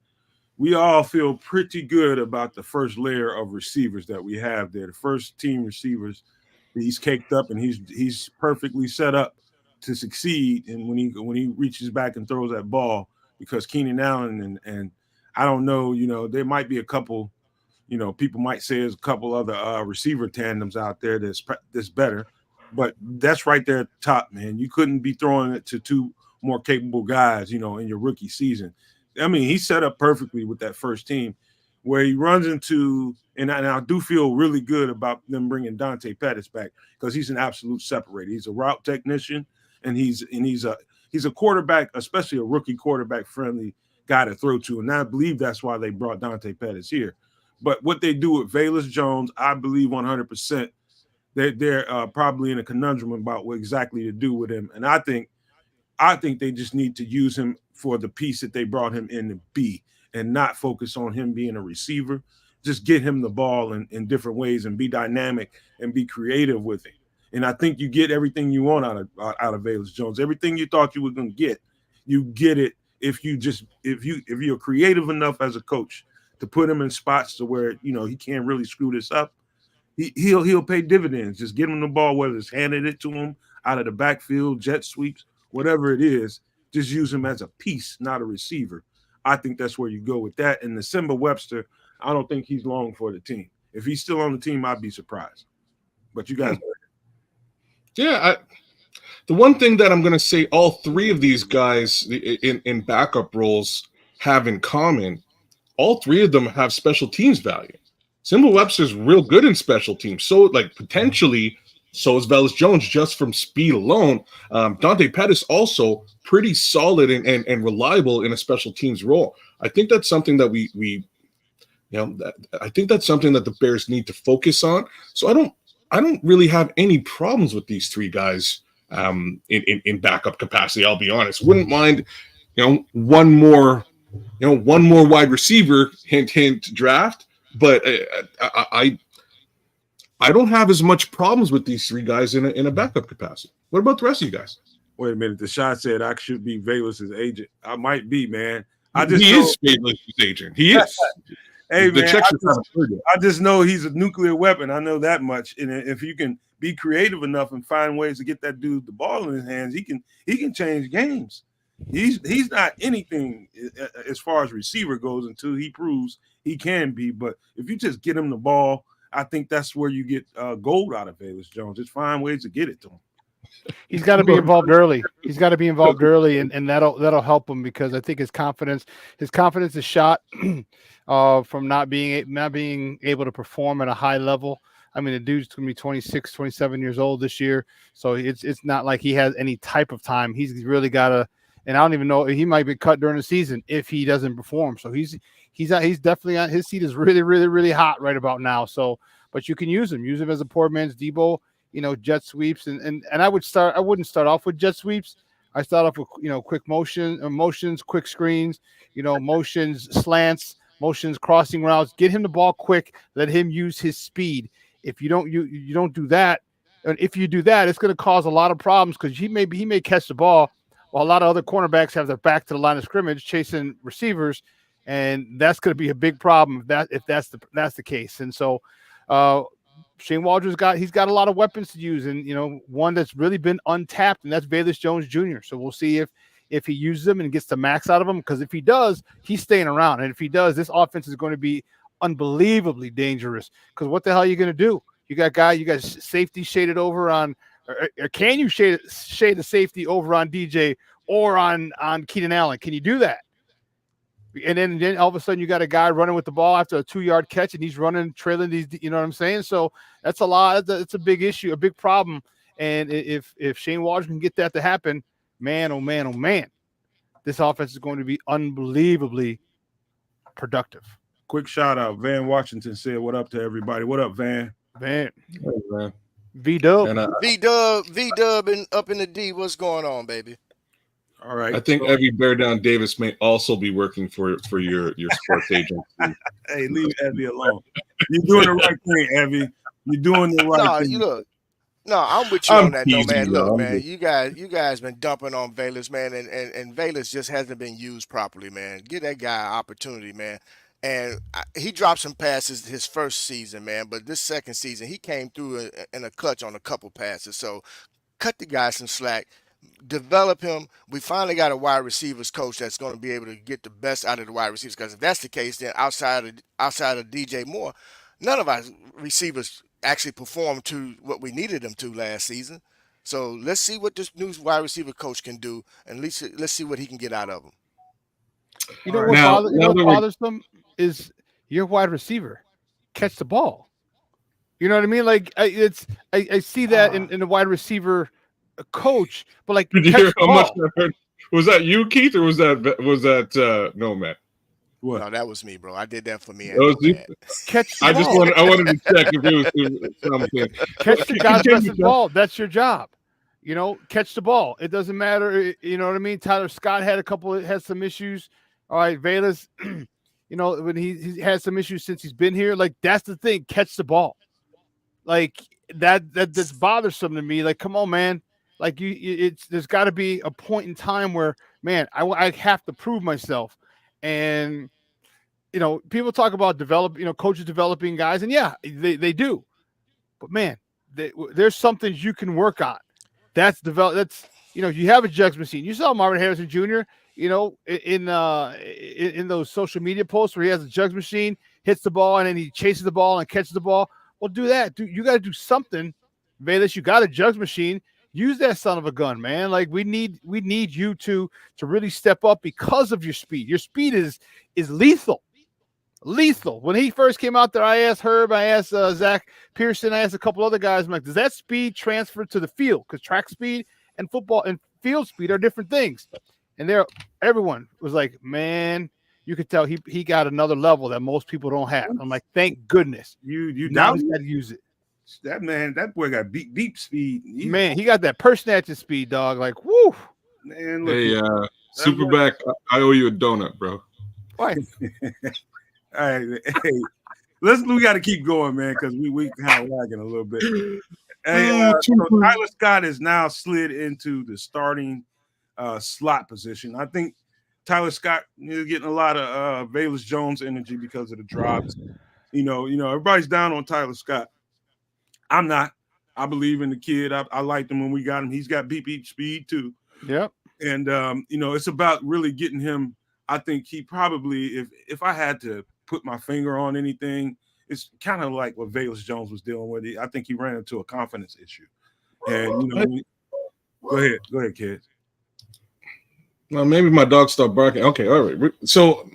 We all feel pretty good about the first layer of receivers that we have there. The first team receivers, he's caked up and he's perfectly set up to succeed. And when he reaches back and throws that ball, because Keenan Allen and I don't know, there might be a couple, people might say there's a couple other receiver tandems out there that's better, but that's right there at the top, man. You couldn't be throwing it to two more capable guys, in your rookie season. I mean, he's set up perfectly with that first team where he runs into, and I do feel really good about them bringing Dante Pettis back because he's an absolute separator. He's a route technician, and he's a quarterback, especially a rookie quarterback friendly guy to throw to. And I believe that's why they brought Dante Pettis here. But what they do with Velus Jones, I believe 100% they're probably in a conundrum about what exactly to do with him. And I think they just need to use him for the piece that they brought him in to be and not focus on him being a receiver. Just get him the ball in different ways and be dynamic and be creative with it. And I think you get everything you want out of Velus Jones. Everything you thought you were going to get, you get it if you're creative enough as a coach to put him in spots to where, he can't really screw this up. He'll pay dividends. Just give him the ball, whether it's handed it to him out of the backfield, jet sweeps, whatever it is. Just use him as a piece, not a receiver. I think that's where you go with that. And the Simba Webster, I don't think he's long for the team. If he's still on the team, I'd be surprised. But you guys. Yeah, the one thing that I'm going to say all three of these guys in backup roles have in common, all three of them have special teams value. Simba Webster's real good in special teams. So, potentially – so is Velus Jones just from speed alone. Dante Pettis also pretty solid and reliable in a special teams role. I think that's something that I think that's something that the Bears need to focus on. So I don't really have any problems with these three guys in backup capacity. I'll be honest. Wouldn't mind, one more wide receiver, hint draft. But I don't have as much problems with these three guys in a backup capacity. What about the rest of you guys? Wait a minute. Deshaun said I should be Velus's agent. I might be, man. He is Velus's agent. He is. Hey, man, I just know he's a nuclear weapon. I know that much. And if you can be creative enough and find ways to get that dude the ball in his hands, he can change games. He's not anything as far as receiver goes until he proves he can be. But if you just get him the ball, I think that's where you get gold out of Velus Jones. Just find ways to get it to him. He's got to be involved early. And that'll help him because I think his confidence is shot from not being able to perform at a high level. I mean, the dude's going to be 26, 27 years old this year, so it's not like he has any type of time. He's really got to, and I don't even know, he might be cut during the season if he doesn't perform. So he's definitely on his seat is really, really, really hot right about now. So, but you can use him as a poor man's Debo, jet sweeps. And I wouldn't start off with jet sweeps. I start off with, quick motions, quick screens, motions, slants, motions, crossing routes, get him the ball quick, let him use his speed. If you don't do that, and if you do that, it's going to cause a lot of problems because he may catch the ball while a lot of other cornerbacks have their back to the line of scrimmage chasing receivers. And that's going to be a big problem if that's the case. And so Shane Waldron's got a lot of weapons to use, and one that's really been untapped, and that's Velus Jones Jr. So we'll see if he uses them and gets the max out of them. Because if he does, he's staying around, and if he does, this offense is going to be unbelievably dangerous. Because what the hell are you going to do? You got safety shaded over on, or can you shade the safety over on DJ or on Keenan Allen? Can you do that? And then all of a sudden you got a guy running with the ball after a 2-yard catch and he's running, trailing these, you know what I'm saying? So that's a lot. It's a big issue, a big problem. And if Shane Waldron can get that to happen, man, oh man, this offense is going to be unbelievably productive. Quick shout out. Van Washington said, what up to everybody? What up, Van? Van. Hey, man. V-Dub. V-Dub and up in the D. What's going on, baby? All right. I think so- Evie Bear Down Davis may also be working for your sports agency. Hey, leave Evie alone. You're doing the right thing, Evie. You're doing the right No, thing. you look. No, I'm with you I'm on that, though, teasing man. you, Look, I'm man, just- you guys been dumping on Valus, man, and Valus just hasn't been used properly, man. Give that guy an opportunity, man. And he dropped some passes his first season, man, but this second season he came through in a clutch on a couple passes. So cut the guy some slack, develop him. We finally got a wide receivers coach that's going to be able to get the best out of the wide receivers. Because if that's the case, then outside of DJ Moore, none of our receivers actually performed to what we needed them to last season. So let's see what this new wide receiver coach can do, and at least let's see what he can get out of them. You know All what, right. Now- bother, you now know that what we're- bothers them is your wide receiver catch the ball. You know what I mean? Like I see that in the wide receiver coach, but like Did you catch hear the how much ball. I heard? Was that you, Keith, or was that Nomad? What? No, that was me, bro. I did that for me. That was you? Catch the I ball. just wanted to check if it was something. Catch the God's Continue, blessed Jeff. ball. That's your job. You know, catch the ball. It doesn't matter. You know what I mean? Tyler Scott had some issues. All right, Valus, you know, when he had some issues since he's been here. Like, that's the thing. Catch the ball. Like that's bothersome to me. Like, come on, man. Like there's got to be a point in time where, man, I have to prove myself. And you know, people talk about coaches developing guys, and yeah, they do. But man, there's something you can work on. That's you have a jugs machine. You saw Marvin Harrison Jr. You know, in those social media posts where he has a jugs machine, hits the ball, and then he chases the ball and catches the ball. Well, do that. You got to do something, Valus. You got a jugs machine. Use that son of a gun, man. Like we need you to really step up because of your speed. Your speed is lethal. Lethal. When he first came out there, I asked Herb, I asked Zach Pearson, I asked a couple other guys. I'm like, does that speed transfer to the field? Because track speed and football and field speed are different things. And everyone was like, man, you could tell he got another level that most people don't have. I'm like, thank goodness. You Now doubt he's got to use it. that boy got deep speed. Man, he got that purse snatching speed, dog. Like, woo. Man, look. Hey, SuperBack, I owe you a donut, bro. Why? All right, hey, we got to keep going, man, because we kind of lagging a little bit. Hey, so Tyler Scott has now slid into the starting slot position. I think Tyler Scott is getting a lot of Valus Jones energy because of the drops. You know, everybody's down on Tyler Scott. I'm not. I believe in the kid. I liked him when we got him. He's got beep speed too. Yep. And it's about really getting him. I think he probably, if I had to put my finger on anything, it's kind of like what Valus Jones was dealing with. I think he ran into a confidence issue. And go ahead, kids. Well, maybe my dog stopped barking. Okay, all right. So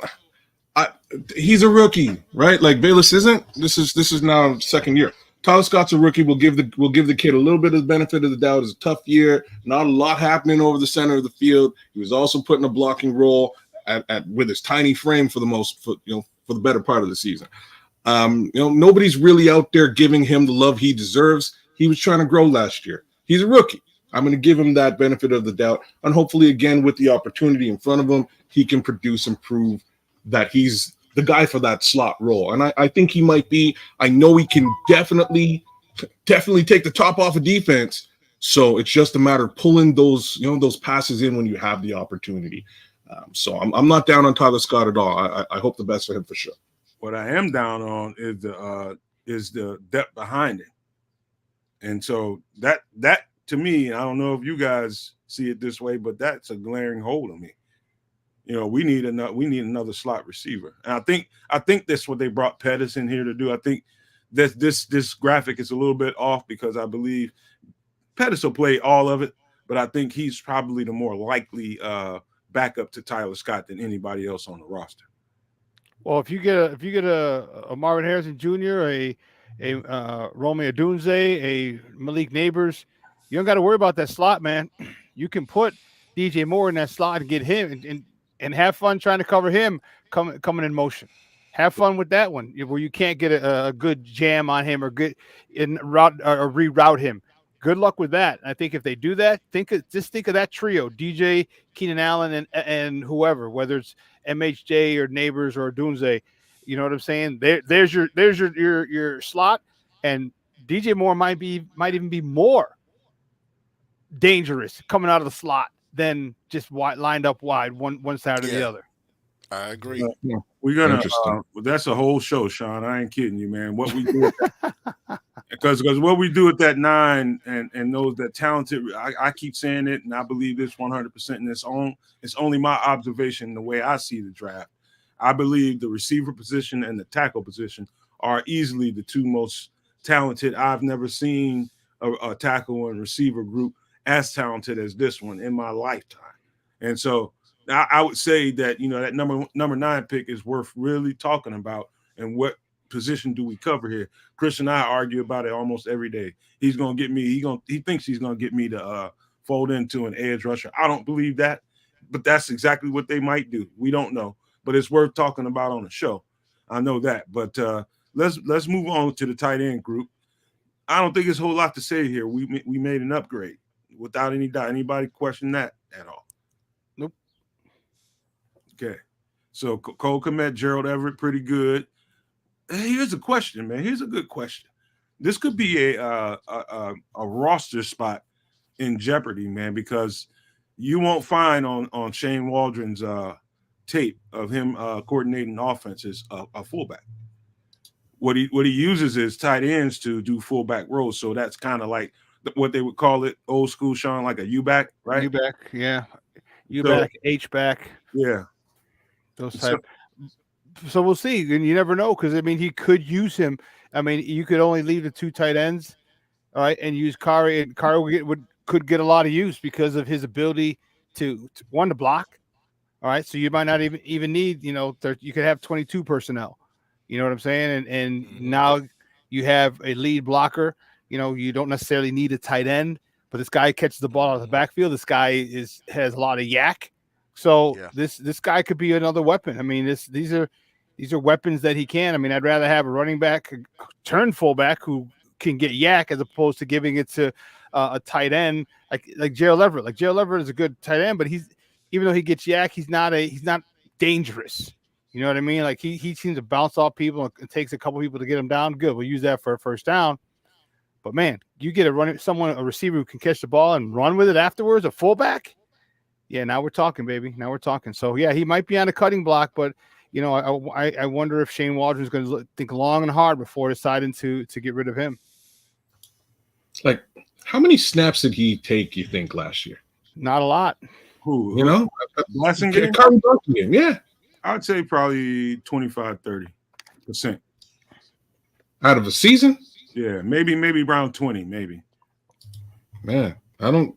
he's a rookie, right? Like Valus isn't. This is now second year. Tyler Scott's a rookie. We'll give the kid a little bit of the benefit of the doubt. It's a tough year. Not a lot happening over the center of the field. He was also put in a blocking role with his tiny frame for the better part of the season. Nobody's really out there giving him the love he deserves. He was trying to grow last year. He's a rookie. I'm going to give him that benefit of the doubt, and hopefully, again, with the opportunity in front of him, he can produce and prove that he's the guy for that slot role. And I think he might be. I know he can definitely take the top off of defense. So it's just a matter of pulling those passes in when you have the opportunity. So I'm not down on Tyler Scott at all. I hope the best for him for sure. What I am down on is the depth behind it, and so that to me, I don't know if you guys see it this way, but that's a glaring hole to me. We need another slot receiver, and I think that's what they brought Pettis in here to do. I think that this graphic is a little bit off because I believe Pettis will play all of it, but I think he's probably the more likely backup to Tyler Scott than anybody else on the roster. Well, if you get a Marvin Harrison Jr., a Romeo Odunze, a Malik Neighbors, you don't got to worry about that slot, man. You can put DJ Moore in that slot and get him and have fun trying to cover him coming in motion. Have fun with that one where you can't get a good jam on him or get in route or reroute him. good luck with that. I think if they do that, just think of that trio: DJ, Keenan Allen, and whoever, whether it's MHJ or Neighbors or Dunze. You know what I'm saying? There's your slot, and DJ Moore might even be more dangerous coming out of the slot than just lined up wide one side or the other. I agree. We're gonna. That's a whole show, Sean. I ain't kidding you, man. What we do, because what we do at that 9 and those that talented. I keep saying it, and I believe this 100%. And it's only my observation, the way I see the draft. I believe the receiver position and the tackle position are easily the two most talented. I've never seen a tackle and receiver group as talented as this one in my lifetime. And so I would say that, that number 9 pick is worth really talking about. And what position do we cover here? Chris and I argue about it almost every day. He's going to get me. He thinks he's going to get me to fold into an edge rusher. I don't believe that, but that's exactly what they might do. We don't know. But it's worth talking about on the show. I know that. But let's move on to the tight end group. I don't think there's a whole lot to say here. We made an upgrade without any doubt. Anybody question that at all? Nope. Okay. So Cole Kmet, Gerald Everett, pretty good. Here's a question, man. Here's a good question. This could be a roster spot in jeopardy, man, because you won't find on Shane Waldron's tape of him coordinating offenses a fullback. What he uses is tight ends to do fullback roles. So that's kind of like what they would call it old school, Sean, like a U-back, right? U-back, yeah. U-back, H-back. Yeah. Those type. So we'll see. And you never know, because, he could use him. You could only leave the 2 tight ends, all right, and use Kari. And Kari could get a lot of use because of his ability to block. All right, so you might not even need, you could have 22 personnel. You know what I'm saying? And now you have a lead blocker. You don't necessarily need a tight end, but this guy catches the ball out of the backfield. This guy has a lot of yak. So this guy could be another weapon. These are weapons that he can. I'd rather have a running back turn fullback who can get yak as opposed to giving it to a tight end like Gerald Everett. Like Gerald Everett is a good tight end, but even though he gets yak, he's not dangerous. You know what I mean? Like he seems to bounce off people and takes a couple people to get him down. Good. We'll use that for a first down. But man, you get a receiver who can catch the ball and run with it afterwards, a fullback. Yeah, now we're talking, baby. Now we're talking. So yeah, he might be on a cutting block, but I wonder if Shane Waldron's going to think long and hard before deciding to get rid of him. Like, how many snaps did he take, you think, last year? Not a lot. Who? Blessing game? Yeah. I would say probably 25-30%. Out of a season? Yeah, maybe around 20, maybe. Man, I don't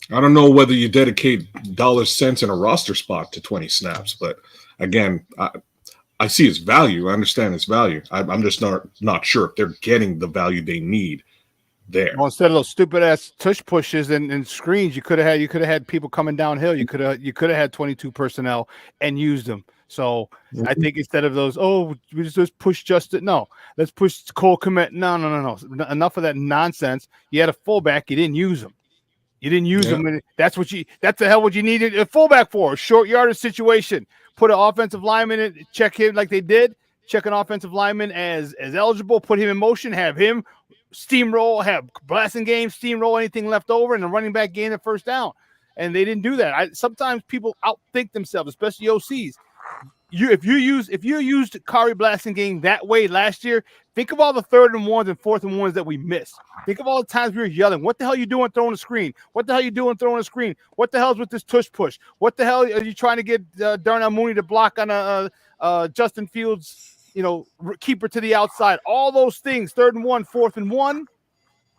know whether you dedicate dollars, cents in a roster spot to 20 snaps, but again, I see its value. I understand its value. I'm just not sure if they're getting the value they need there. Well, instead of those stupid ass tush pushes and screens, you could have had people coming downhill. You could have had 22 personnel and used them. So I think instead of those, we just push Justin. No, let's push Cole Kmet. No. Enough of that nonsense. You had a fullback, you didn't use him. You didn't use him. That's the hell what you needed a fullback for. A short yardage situation. Put an offensive lineman in, check him like they did. Check an offensive lineman as eligible. Put him in motion. Have him steamroll. Have Blasingame steamroll anything left over, and the running back gain the first down. And they didn't do that. Sometimes people outthink themselves, especially OCs. If you used Kari Blasingame that way last year, think of all the 3rd and 1s and 4th and 1s that we missed. Think of all the times we were yelling, "What the hell are you doing throwing a screen? What the hell are you doing throwing a screen? What the hell is with this tush push? What the hell are you trying to get Darnell Mooney to block on a Justin Fields, keeper to the outside?" All those things, 3rd and 1, 4th and 1,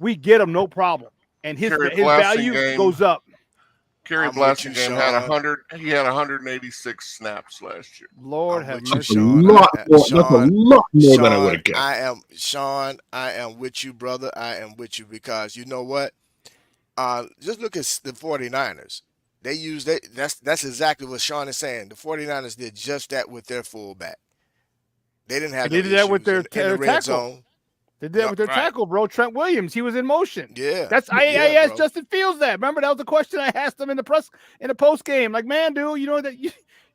we get them no problem, and his value goes up. Kerry Blasingame had 100. He had 186 snaps last year. Lord have mercy. That's a lot more than I would have guessed. I am with you, brother. I am with you because you know what? Just look at the 49ers. They use that. That's exactly what Sean is saying. The 49ers did just that with their fullback. They didn't have. They did that with their in the red zone. They did that with their tackle, bro. Trent Williams, he was in motion. Yeah. I asked Justin Fields that. Remember, that was the question I asked him in the post game. Like, man, dude, you know that you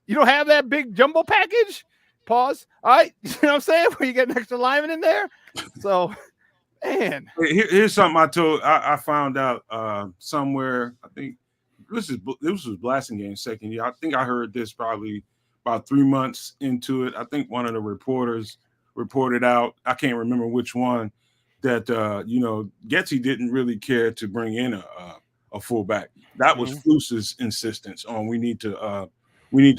don't have that big jumbo package? Pause. All right. You know what I'm saying? Where you get an extra lineman in there. So, man. Here's something I found out somewhere. I think this was Blasting Game second year. I think I heard this probably about 3 months into it. I think one of the reporters reported out, I can't remember which one, that Getsy didn't really care to bring in a fullback. That was Fluce's insistence on we need to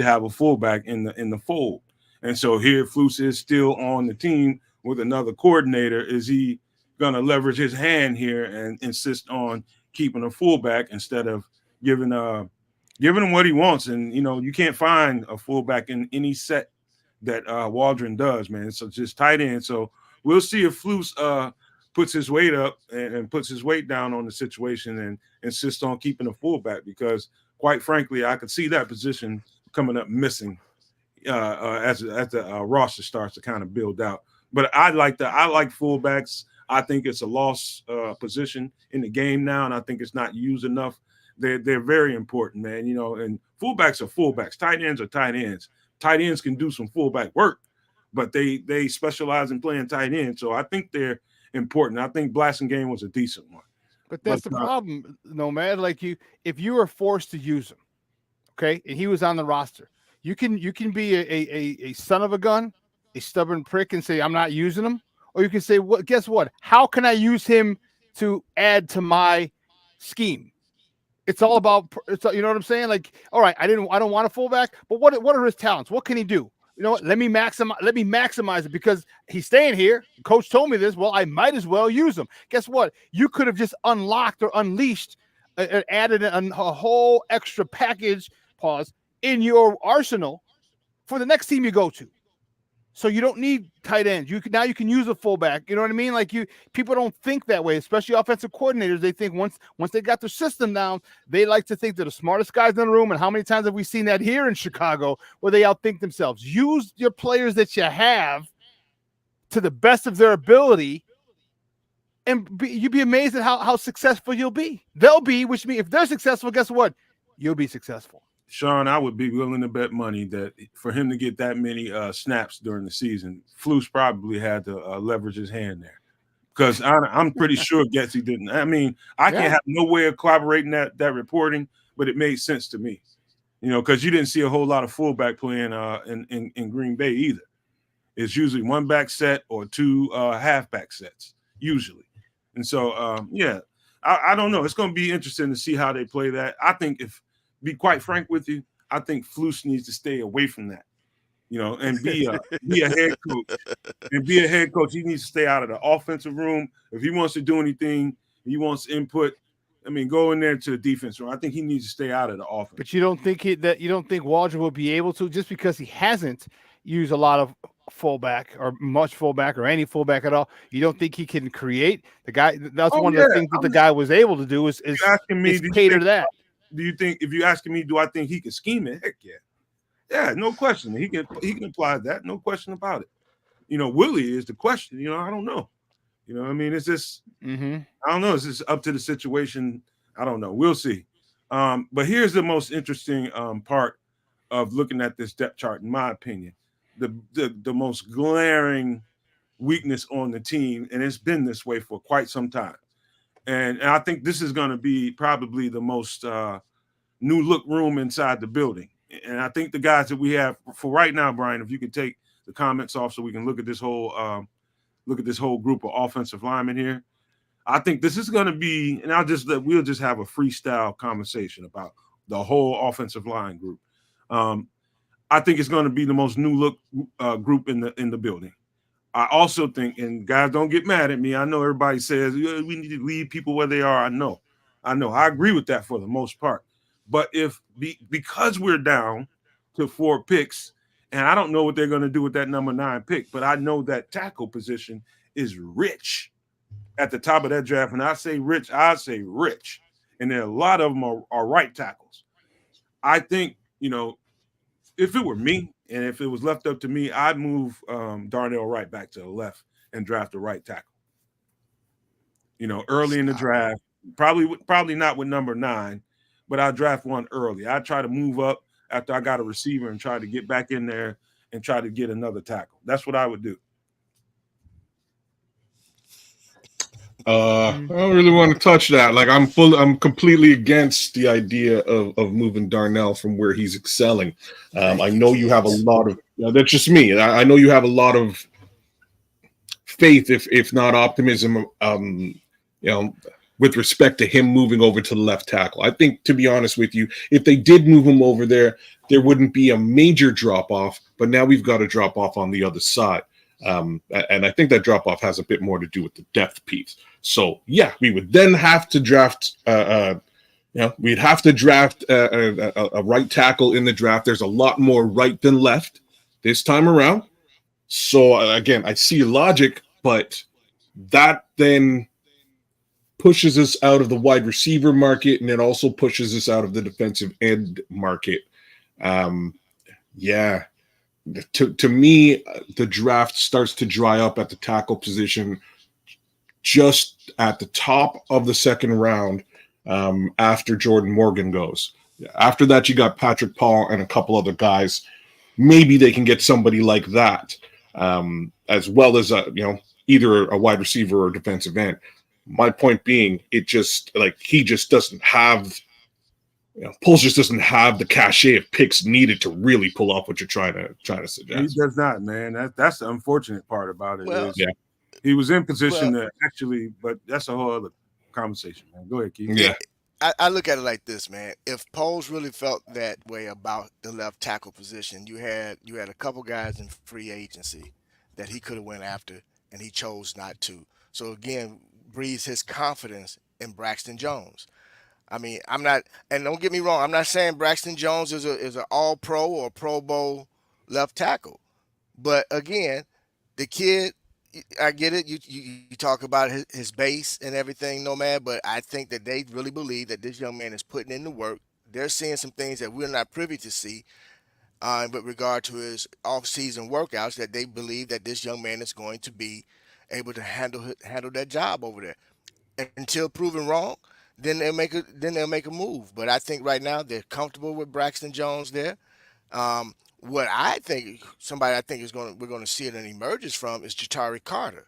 have a fullback in the fold. And so here Fluce is still on the team with another coordinator. Is he gonna leverage his hand here and insist on keeping a fullback instead of giving him what he wants? And you can't find a fullback in any set that Waldron does, man. So just tight end. So we'll see if Fluce puts his weight up and puts his weight down on the situation and insists on keeping a fullback, because quite frankly, I could see that position coming up missing as the roster starts to kind of build out. But I like fullbacks. I think it's a lost position in the game now, and I think it's not used enough. They're very important, man. And fullbacks are fullbacks. Tight ends are tight ends. Tight ends can do some fullback work, but they specialize in playing tight end. So I think they're important. I think Blasting Game was a decent one. But that's the problem, Nomad. Like if you were forced to use him, okay, and he was on the roster, you can be a son of a gun, a stubborn prick, and say I'm not using him, or you can say, well, guess what? How can I use him to add to my scheme? It's all about, you know what I'm saying? Like, all right, I don't want a fullback, but what are his talents? What can he do? You know what? Let me maximize it because he's staying here. Coach told me this. Well, I might as well use him. Guess what? You could have just unlocked or unleashed, added a whole extra package, in your arsenal for the next team you go to. So you don't need tight ends. Now you can use a fullback. You know what I mean? Like people don't think that way, especially offensive coordinators. They think once they got their system down, they like to think they're the smartest guys in the room. And how many times have we seen that here in Chicago where they outthink themselves? Use your players that you have to the best of their ability, and you'd be amazed at how successful you'll be. They'll be, which means if they're successful, guess what? You'll be successful. Shawn, I would be willing to bet money that for him to get that many snaps during the season, Fluce probably had to leverage his hand there, because I'm pretty sure Getsy didn't. I mean, I can't have no way of corroborating that reporting, but it made sense to me, because you didn't see a whole lot of fullback playing in Green Bay either. It's usually one back set or two halfback sets usually, and so I don't know. It's going to be interesting to see how they play that. I think be quite frank with you, I think Fluce needs to stay away from that, and be a head coach. And be a head coach. He needs to stay out of the offensive room. If he wants to do anything, he wants input, go in there to the defense room. I think he needs to stay out of the offense. But you don't think Waldron will be able to, just because he hasn't used a lot of fullback or much fullback or any fullback at all? You don't think he can create? The guy, that's one of the things that the guy was able to do is cater to that. Do you think, if you're asking me, do I think he can scheme it? Heck yeah. Yeah, no question. He can apply that. No question about it. Willie is the question. I don't know. It's just, I don't know. It's just up to the situation. I don't know. We'll see. But here's the most interesting part of looking at this depth chart, in my opinion. The most glaring weakness on the team, and it's been this way for quite some time. And I think this is going to be probably the most new look room inside the building. And I think the guys that we have for right now, Brian, if you could take the comments off so we can look at this whole group of offensive linemen here. I think this is going to be, and we'll just have a freestyle conversation about the whole offensive line group. I think it's going to be the most new look group in the building. I also think, and guys, don't get mad at me. I know everybody says we need to leave people where they are. I know. I agree with that for the most part. But because we're down to 4 picks, and I don't know what they're going to do with that number 9 pick, but I know that tackle position is rich at the top of that draft. And I say rich. And there are a lot of them are right tackles. I think, if it were me, and if it was left up to me, I'd move Darnell Wright back to the left and draft a right tackle. early in the draft. Probably not with number 9, but I'll draft one early. I try to move up after I got a receiver and try to get back in there and try to get another tackle. That's what I would do. I don't really want to touch that. Like I'm completely against the idea of moving Darnell from where he's excelling. I know you have a lot of that's just me. I know you have a lot of faith, if not optimism, with respect to him moving over to the left tackle. I think, to be honest with you, if they did move him over there wouldn't be a major drop off, but now we've got a drop off on the other side. And I think that drop off has a bit more to do with the depth piece. So yeah, we would then have to draft. We'd have to draft a right tackle in the draft. There's a lot more right than left this time around. So again, I see logic, but that then pushes us out of the wide receiver market, and it also pushes us out of the defensive end market. To me, the draft starts to dry up at the tackle position just at the top of the second round after Jordan Morgan goes. After that, you got Patrick Paul and a couple other guys. Maybe they can get somebody like that, as well as either a wide receiver or defensive end. My point being, he just doesn't have. Poles just doesn't have the cachet of picks needed to really pull off what you're trying to suggest. He does not, man. That's the unfortunate part about it. Well, he was in position to actually, but that's a whole other conversation, man. Go ahead, Keith. Yeah. I look at it like this, man. If Poles really felt that way about the left tackle position, you had a couple guys in free agency that he could have went after, and he chose not to. So again, breathes his confidence in Braxton Jones. I mean, I'm not, and don't get me wrong, I'm not saying Braxton Jones is an all pro or Pro Bowl left tackle. But again, the kid, I get it. You talk about his base and everything, Nomad, but I think that they really believe that this young man is putting in the work. They're seeing some things that we're not privy to see with regard to his off-season workouts, that they believe that this young man is going to be able to handle that job over there. And until proven wrong, then they'll make a move. But I think right now they're comfortable with Braxton Jones there. What I think we're going to see it and emerges from is Jatari Carter.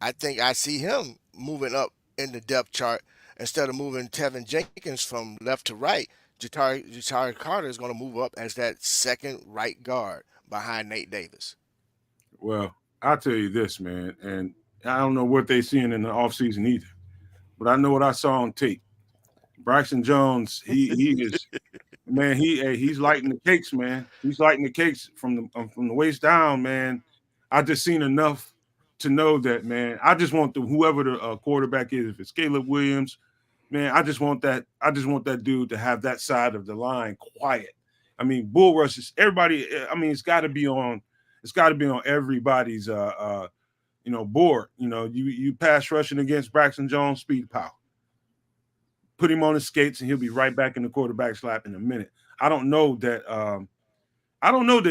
I think I see him moving up in the depth chart instead of moving Tevin Jenkins from left to right. Jatari Carter is going to move up as that second right guard behind Nate Davis. Well, I'll tell you this, man, and I don't know what they're seeing in the offseason either, but I know what I saw on tape. Braxton Jones, he is, man, he's lighting the cakes, man. He's lighting the cakes from the waist down, man. I just seen enough to know that, man. I just want whoever the quarterback is, if it's Caleb Williams, man, I just want that dude to have that side of the line quiet. I mean, bull rushes, everybody. I mean, it's got to be on everybody's board. You pass rushing against Braxton Jones, speed power. Put him on his skates, and he'll be right back in the quarterback's lap in a minute. I don't know that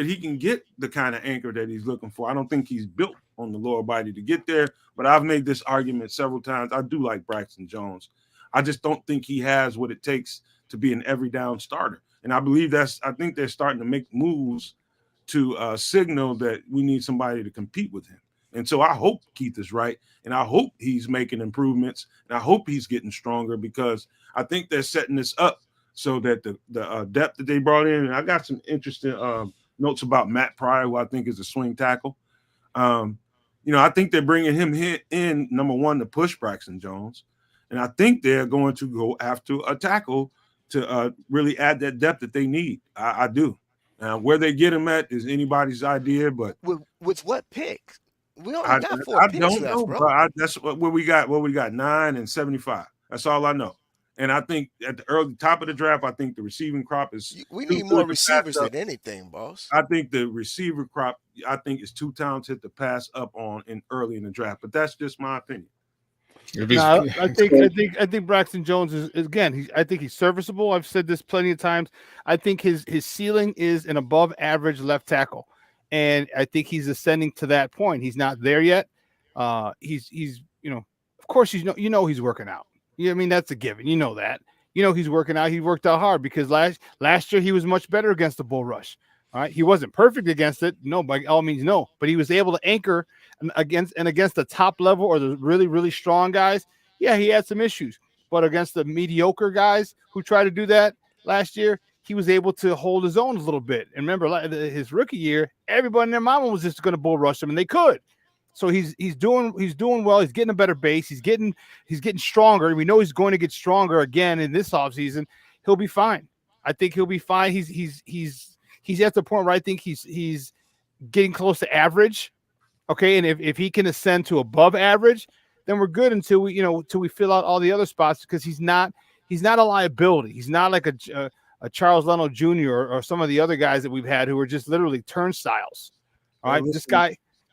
he can get the kind of anchor that he's looking for. I don't think he's built on the lower body to get there. But I've made this argument several times. I do like Braxton Jones. I just don't think he has what it takes to be an every down starter. And I think they're starting to make moves to signal that we need somebody to compete with him. And so I hope Keith is right, and I hope he's making improvements, and I hope he's getting stronger, because I think they're setting this up so that the depth that they brought in, and I got some interesting notes about Matt Pryor, who I think is a swing tackle. I think they're bringing him in, number one, to push Braxton Jones, and I think they're going to go after a tackle to really add that depth that they need. I do. Where they get him at is anybody's idea, but with what pick? We only got 4 picks don't left, know, bro. That's what we got. What we got, 9 and 75. That's all I know. And I think at the early top of the draft, I think the receiving crop is. We need more receivers than anything, boss. I think the receiver crop, is too talented to pass up on early in the draft. But that's just my opinion. I think Braxton Jones is again. I think he's serviceable. I've said this plenty of times. I think his ceiling is an above average left tackle. And I think he's ascending to that point. He's not there yet. He's Of course, he's working out. I mean, that's a given. You know that. He's working out. He worked out hard because last year he was much better against the bull rush. All right, he wasn't perfect against it. No, by all means, no. But he was able to anchor against the top level or the really, really strong guys. Yeah, he had some issues, but against the mediocre guys who tried to do that last year, he was able to hold his own a little bit. And remember, his rookie year, everybody and their mama was just going to bull rush him, and they could. So he's doing well. He's getting a better base. He's getting stronger. We know he's going to get stronger again in this offseason. He'll be fine. I think he'll be fine. He's at the point where I think he's getting close to average. Okay, and if he can ascend to above average, then we're good until we fill out all the other spots, because he's not a liability. He's not like a Charles Leno Jr. or some of the other guys that we've had who are just literally turnstiles. All right,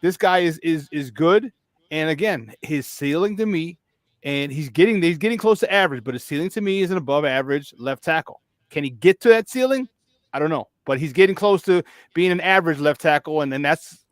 this guy is good, and again, his ceiling to me, and he's getting close to average, but his ceiling to me is an above average left tackle. Can he get to that ceiling? I don't know, but he's getting close to being an average left tackle, and then that's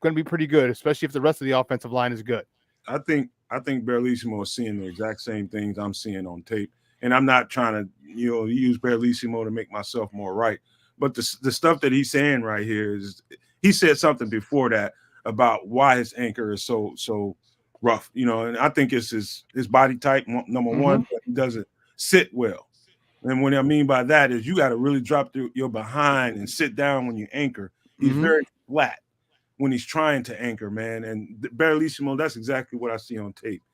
going to be pretty good, especially if the rest of the offensive line is good. I think Bellissimo is seeing the exact same things I'm seeing on tape, and I'm not trying to use Bellissimo to make myself more right, but the stuff that he's saying right here is, he said something before that about why his anchor is so rough, and I think it's his body type, number one, but he doesn't sit well. And what I mean by that is you got to really drop your behind and sit down when you anchor. He's very flat when he's trying to anchor, man. And Bellissimo, that's exactly what I see on tape.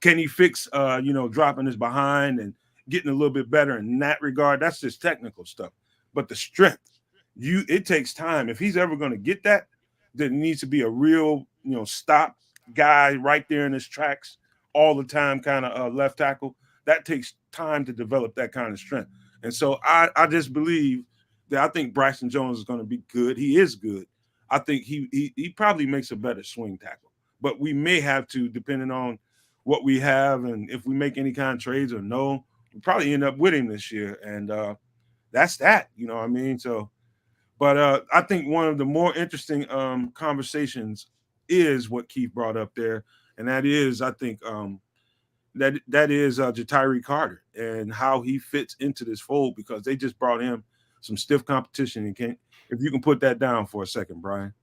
Can he fix, dropping his behind and getting a little bit better in that regard? That's just technical stuff. But the strength, it takes time. If he's ever going to get that, there needs to be a real, stop guy right there in his tracks all the time, kind of left tackle. That takes time to develop that kind of strength. And so I just believe that I think Braxton Jones is going to be good. He is good. I think he probably makes a better swing tackle. But we may have to, depending on what we have and if we make any kind of trades or no, we probably end up with him this year. And that's that, you know what I mean? So, but I think one of the more interesting conversations is what Keith brought up there. And that is, I think, that is Ja'Tyre Carter and how he fits into this fold, because they just brought him some stiff competition. And if you can put that down for a second, Brian.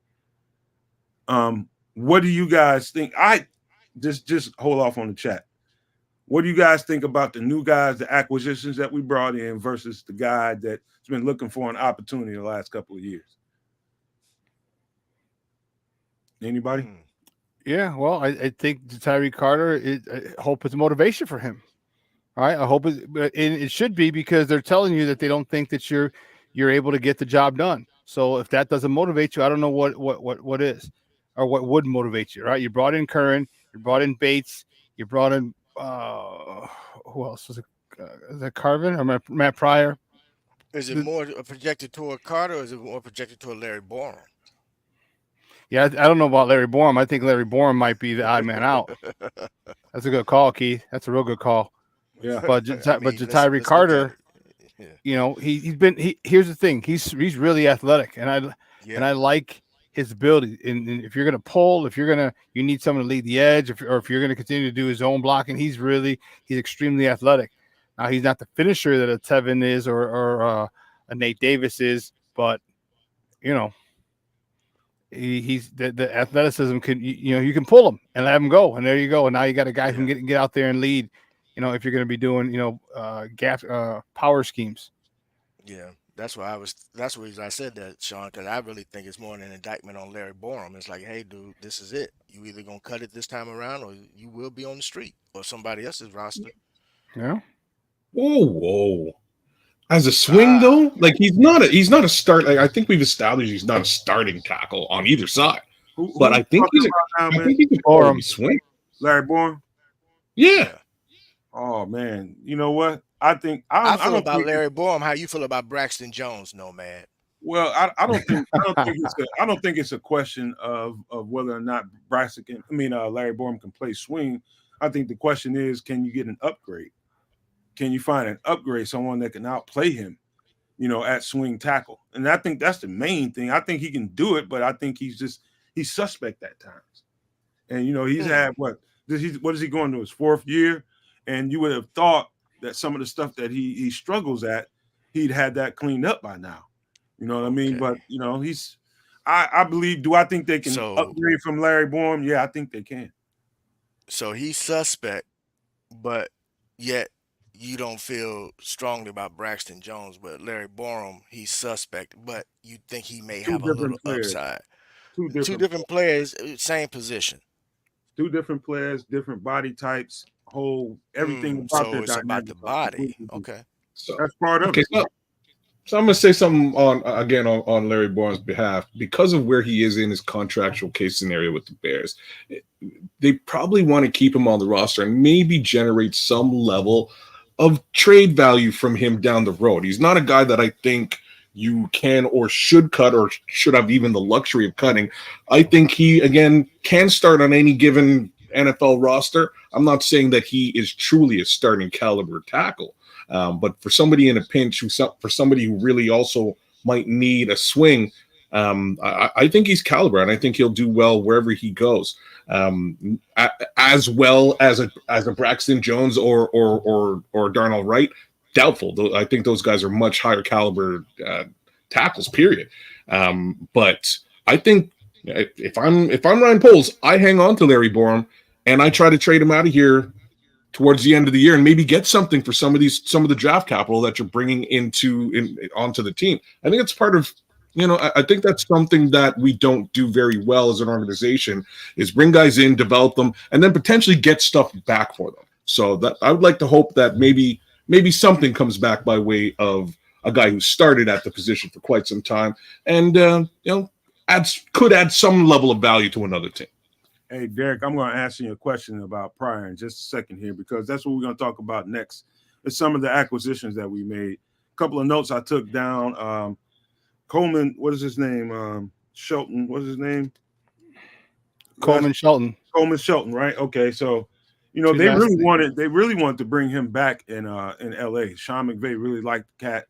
What do you guys think? I just hold off on the chat. What do you guys think about the new guys, the acquisitions that we brought in versus the guy that's been looking for an opportunity the last couple of years? Anybody? Yeah, well, I think Ja'Tyre Carter, I hope it's motivation for him. All right, I hope it should be, because they're telling you that they don't think that you're able to get the job done. So if that doesn't motivate you, I don't know what is, or what would motivate you. Right? You brought in Curran, you brought in Bates, you brought in who else was it? Is that Carvin or Matt Pryor? Is it more projected toward Carter, or is it more projected toward Larry Borum? Yeah, I don't know about Larry Borum. I think Larry Borum might be the odd man out. That's a good call, Keith. That's a real good call. Yeah, but Ja'Tyre Carter, here's the thing. He's really athletic, and I like his ability. And if you're gonna pull, you need someone to lead the edge, or if you're gonna continue to do his own blocking, he's extremely athletic. Now he's not the finisher that a Tevin is or a Nate Davis is, but he's the athleticism can you can pull him and let him go, and there you go. And now you got a guy who can get out there and lead. If you're going to be doing gap power schemes. Yeah, that's the reason I said that, Shawn, because I really think it's more an indictment on Larry Borum. It's like, hey, dude, this is it. You either gonna cut it this time around, or you will be on the street or somebody else's roster. Yeah. Whoa. As a swing though, like he's not a start. Like, I think we've established he's not a starting tackle on either side. But I think he's a swing. Larry Borum. Yeah. Oh man, you know what? I think I feel about Larry Borum. How you feel about Braxton Jones, Nomad? Well, I don't think it's a question of whether or not Larry Borum can play swing. I think the question is, can you get an upgrade? Can you find an upgrade, someone that can outplay him, at swing tackle? And I think that's the main thing. I think he can do it, but I think he's suspect at times. And he's had what is he going to his 4th year? And you would have thought that some of the stuff that he struggles at, he'd had that cleaned up by now. You know what I mean? But I believe. Do I think they can upgrade from Larry Borum? Yeah, I think they can. So he's suspect, but yet you don't feel strongly about Braxton Jones. But Larry Borum, he's suspect, but you think he may have a little upside. Two different players, same position. 2 different players, different body types, everything about so it's about the body. Okay. So that's part of it. So I'm going to say something on Larry Borum's behalf. Because of where he is in his contractual case scenario with the Bears, they probably want to keep him on the roster and maybe generate some level of trade value from him down the road. He's not a guy that I think you can or should cut or should have even the luxury of cutting. I think he, again, can start on any given NFL roster. I'm not saying that he is truly a starting caliber tackle. But for somebody in a pinch, for somebody who really also might need a swing, I think he's caliber, and I think he'll do well wherever he goes. As well as a Braxton Jones or Darnell Wright, doubtful. I think those guys are much higher caliber tackles. Period. But I think if I'm Ryan Poles, I hang on to Larry Borum and I try to trade him out of here towards the end of the year and maybe get something for some of the draft capital that you're bringing onto the team. I think it's part of, I think that's something that we don't do very well as an organization, is bring guys in, develop them, and then potentially get stuff back for them. So that I would like to hope that maybe something comes back by way of a guy who started at the position for quite some time and could add some level of value to another team. Hey, Derek, I'm going to ask you a question about Pryor in just a second here, because that's what we're going to talk about next. It's some of the acquisitions that we made. A couple of notes I took down. Coleman, what is his name? Shelton, what is his name? Coleman Shelton. Coleman Shelton, right? Okay, so they really wanted to bring him back in LA. Sean McVay really liked the cat.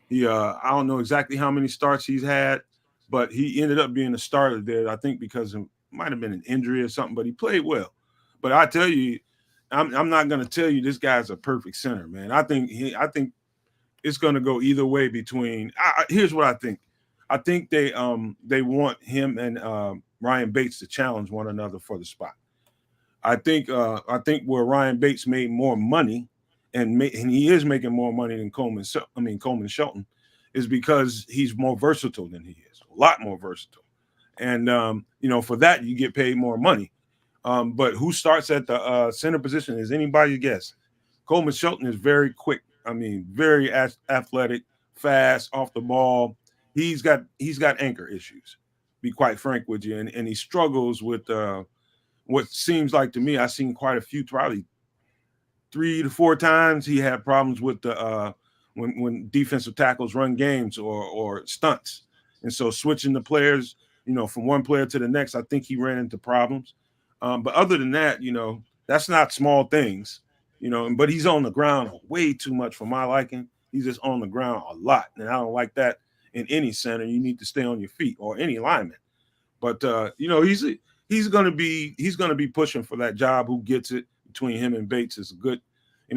He I don't know exactly how many starts he's had, but he ended up being a starter there, I think, because of might have been an injury or something, but he played well. But I tell you, I'm not going to tell you this guy's a perfect center, man. I think it's going to go either way between. Here's what I think. I think they want him and Ryan Bates to challenge one another for the spot. I think where Ryan Bates made more money, and he is making more money than Coleman Shelton, is because he's more versatile than he is, a lot more versatile. And, for that, you get paid more money. But who starts at the center position is anybody's guess. Coleman Shelton is very quick. I mean, very athletic, fast, off the ball. He's got anchor issues, be quite frank with you. And he struggles with what seems like to me, I've seen quite a few, probably 3 to 4 times he had problems with the when defensive tackles run games or stunts. And so switching the players, from one player to the next, I think he ran into problems. But other than that, that's not small things, but he's on the ground way too much for my liking. He's just on the ground a lot. And I don't like that in any center. You need to stay on your feet, or any lineman. But, he's going to be pushing for that job. Who gets it between him and Bates is good.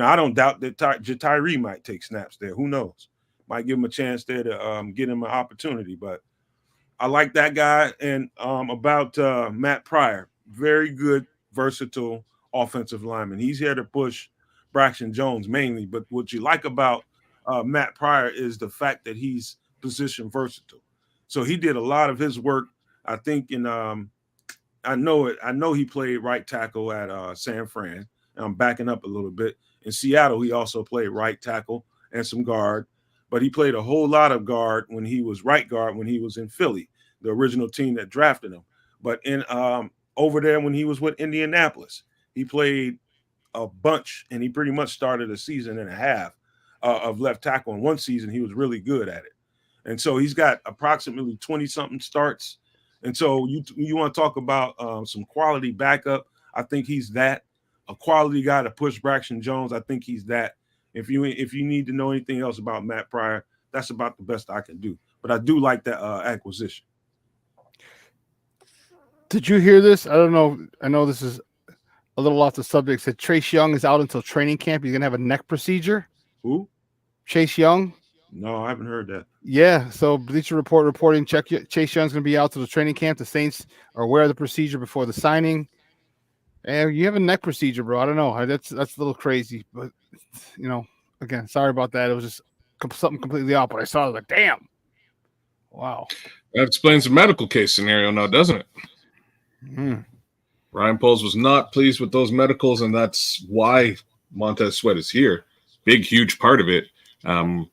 I don't doubt that Tyree might take snaps there. Who knows? Might give him a chance there to get him an opportunity. But I like that guy. And about Matt Pryor, very good, versatile offensive lineman. He's here to push Braxton Jones mainly. But what you like about Matt Pryor is the fact that he's position versatile. So he did a lot of his work, I think, in I know he played right tackle at San Fran. And I'm backing up a little bit. In Seattle, he also played right tackle and some guard. But he played a whole lot of guard when he was right guard when he was in Philly, the original team that drafted him. But in over there when he was with Indianapolis, he played a bunch, and he pretty much started a season and a half of left tackle. In one season, he was really good at it. And so he's got approximately 20-something starts. And so you want to talk about some quality backup. I think he's that. A quality guy to push Braxton Jones. I think he's that. If you need to know anything else about Matt Pryor, that's about the best I can do. But I do like that acquisition. Did you hear this? I don't know. I know this is a little off the subject, said Chase Young is out until training camp. He's going to have a neck procedure. Who? Chase Young. No, I haven't heard that. Yeah, so Bleacher Report reporting Chase Young's going to be out to the training camp. The Saints are aware of the procedure before the signing. And you have a neck procedure, bro. I don't know. That's a little crazy. But, again, sorry about that. It was just something completely off. But I saw it, I was like, damn. Wow. That explains the medical case scenario now, doesn't it? Mm. Ryan Poles was not pleased with those medicals, and that's why Montez Sweat is here. Big, huge part of it. I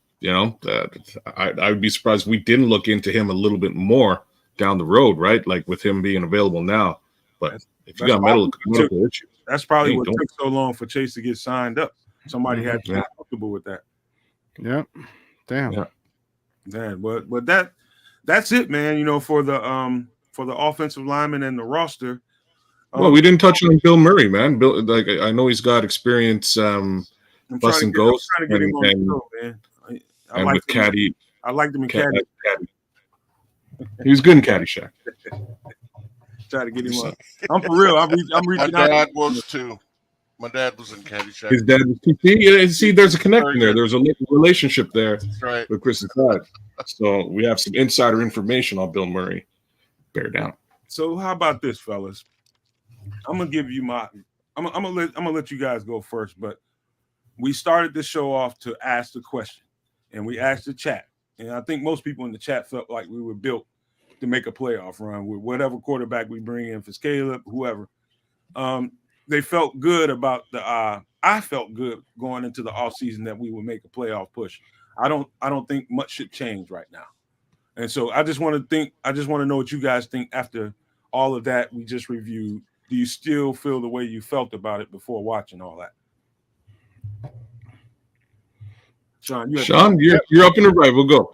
would be surprised if we didn't look into him a little bit more down the road, right? Like with him being available now. But if you got medical issues, that's probably what took so long for Chase to get signed up. Somebody had to be comfortable with that. Yeah. Damn. Yeah. Man, but that's it, man. For the offensive lineman and the roster. Well, we didn't touch on Bill Murray, man. Bill, I know he's got experience busting ghosts and with Caddy. I liked him in Caddy. He was good in Caddyshack. Try to get him up. I'm for real. I'm reaching out. My dad was too. My dad was in Caddyshack. His dad was TP. See, there's a connection there. There's a relationship there. That's right. With Chris and Todd. So we have some insider information on Bill Murray. Bear down. So how about this, fellas? I'm gonna give you I'm gonna let you guys go first, but we started this show off to ask the question, and we asked the chat, and I think most people in the chat felt like we were built to make a playoff run with whatever quarterback we bring in, for Caleb, whoever. They felt good about I felt good going into the offseason that we would make a playoff push. I don't think much should change right now. And so I just want to know what you guys think after all of that we just reviewed. Do you still feel the way you felt about it before watching all that? Shawn, you're up in the right. We'll go.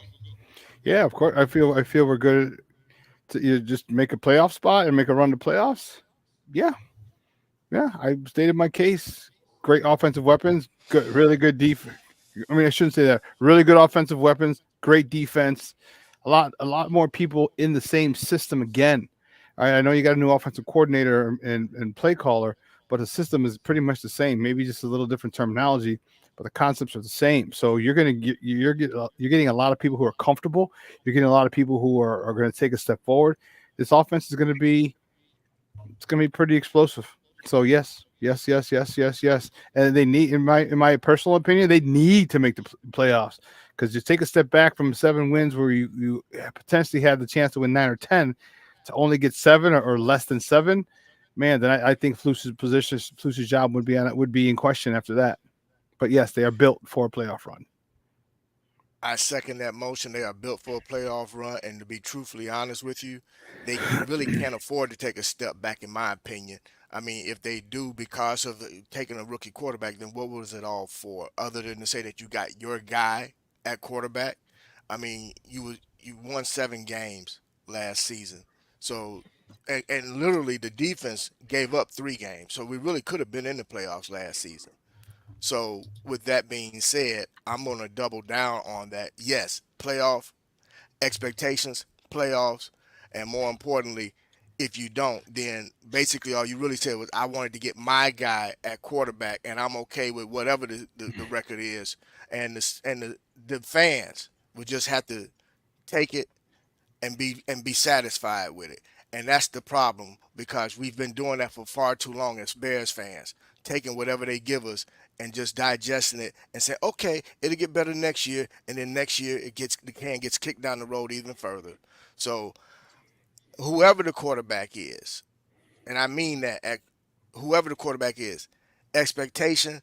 Yeah, of course. I feel we're good to just make a playoff spot and make a run to playoffs. Yeah. I stated my case. Great offensive weapons, good, really good defense. I mean, I shouldn't say that. Really good offensive weapons, great defense. A lot more people in the same system again. I know you got a new offensive coordinator and play caller, but the system is pretty much the same. Maybe just a little different terminology, but the concepts are the same. So you're getting a lot of people who are comfortable. You're getting a lot of people who are going to take a step forward. This offense is going to be pretty explosive. So yes. And they need, in my personal opinion, they need to make the playoffs, because you take a step back from 7 wins where you potentially had the chance to win 9 or 10 to only get 7 or less than 7. Man, then I think Fluce's job would be in question after that. But yes, they are built for a playoff run. I second that motion. They are built for a playoff run, and to be truthfully honest with you, they really can't afford to take a step back, in my opinion. I mean, if they do because of taking a rookie quarterback, then what was it all for? Other than to say that you got your guy at quarterback. I mean, you won 7 games last season. So, and literally the defense gave up 3 games. So we really could have been in the playoffs last season. So with that being said, I'm going to double down on that. Yes, playoff expectations, playoffs, and more importantly, if you don't, then basically all you really said was, I wanted to get my guy at quarterback, and I'm okay with whatever the record is. And the fans would just have to take it and be satisfied with it. And that's the problem, because we've been doing that for far too long as Bears fans, taking whatever they give us and just digesting it and say, okay, it'll get better next year, and then next year the can gets kicked down the road even further. So whoever the quarterback is, and I mean that, whoever the quarterback is, expectation,